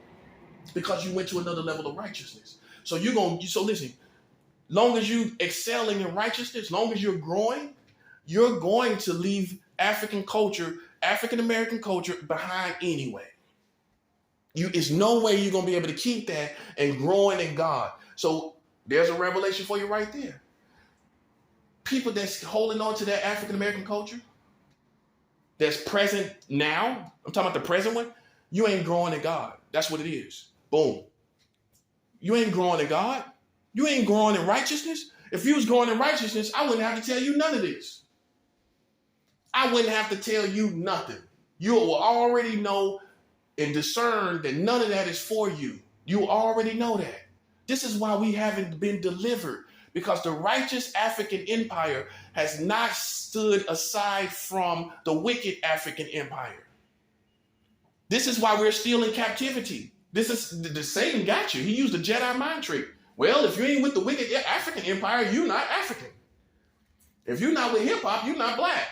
because you went to another level of righteousness. So listen, long as you excelling in righteousness, long as you're going to leave African culture, African American culture behind anyway. It's no way you're going to be able to keep that and growing in God. So there's a revelation for you right there. People that's holding on to that African American culture that's present now, I'm talking about the present one, you ain't growing in God. That's what it is. Boom. You ain't growing in God. You ain't growing in righteousness. If you was growing in righteousness, I wouldn't have to tell you none of this. I wouldn't have to tell you nothing. You will already know and discern that none of that is for you. You already know that. This is why we haven't been delivered, because the righteous African empire has not stood aside from the wicked African empire. This is why we're still in captivity. This is the Satan got you. He used the Jedi mind trick. Well, if you ain't with the wicked African empire, you're not African. If you're not with hip hop, you're not black.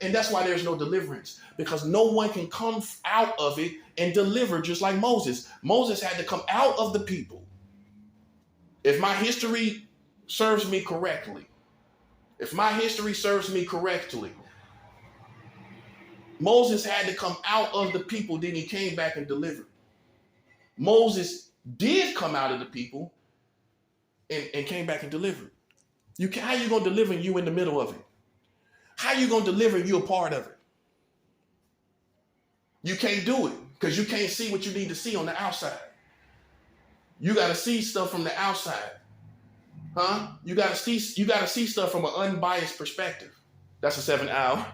And that's why there's no deliverance, because no one can come out of it and deliver, just like Moses. Moses had to come out of the people. If my history serves me correctly, Moses had to come out of the people, then he came back and delivered. Moses did come out of the people and came back and delivered. How you going to deliver you in the middle of it? How you going to deliver you a part of it? You can't do it because you can't see what you need to see on the outside. You got to see stuff from the outside. You got to see stuff from an unbiased perspective. That's a 7 hour.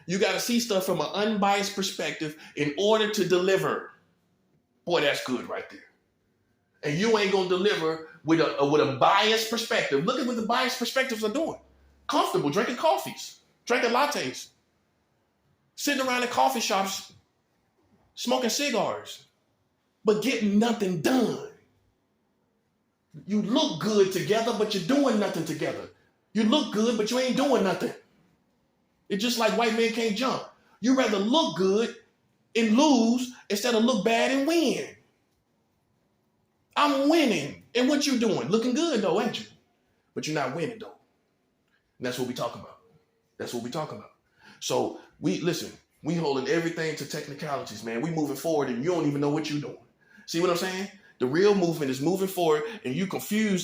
You got to see stuff from an unbiased perspective in order to deliver. Boy, that's good right there. And you ain't gonna deliver with a biased perspective. Look at what the biased perspectives are doing. Comfortable, drinking coffees, drinking lattes, sitting around in coffee shops, smoking cigars, but getting nothing done. You look good together, but you're doing nothing together. You look good, but you ain't doing nothing. It's just like white men can't jump. You rather look good and lose instead of look bad and win. I'm winning. And what you doing? Looking good though, ain't you? But you're not winning though. And that's what we talking about. That's what we talking about. So we holding everything to technicalities, man. We moving forward and you don't even know what you're doing. See what I'm saying? The real movement is moving forward and you confused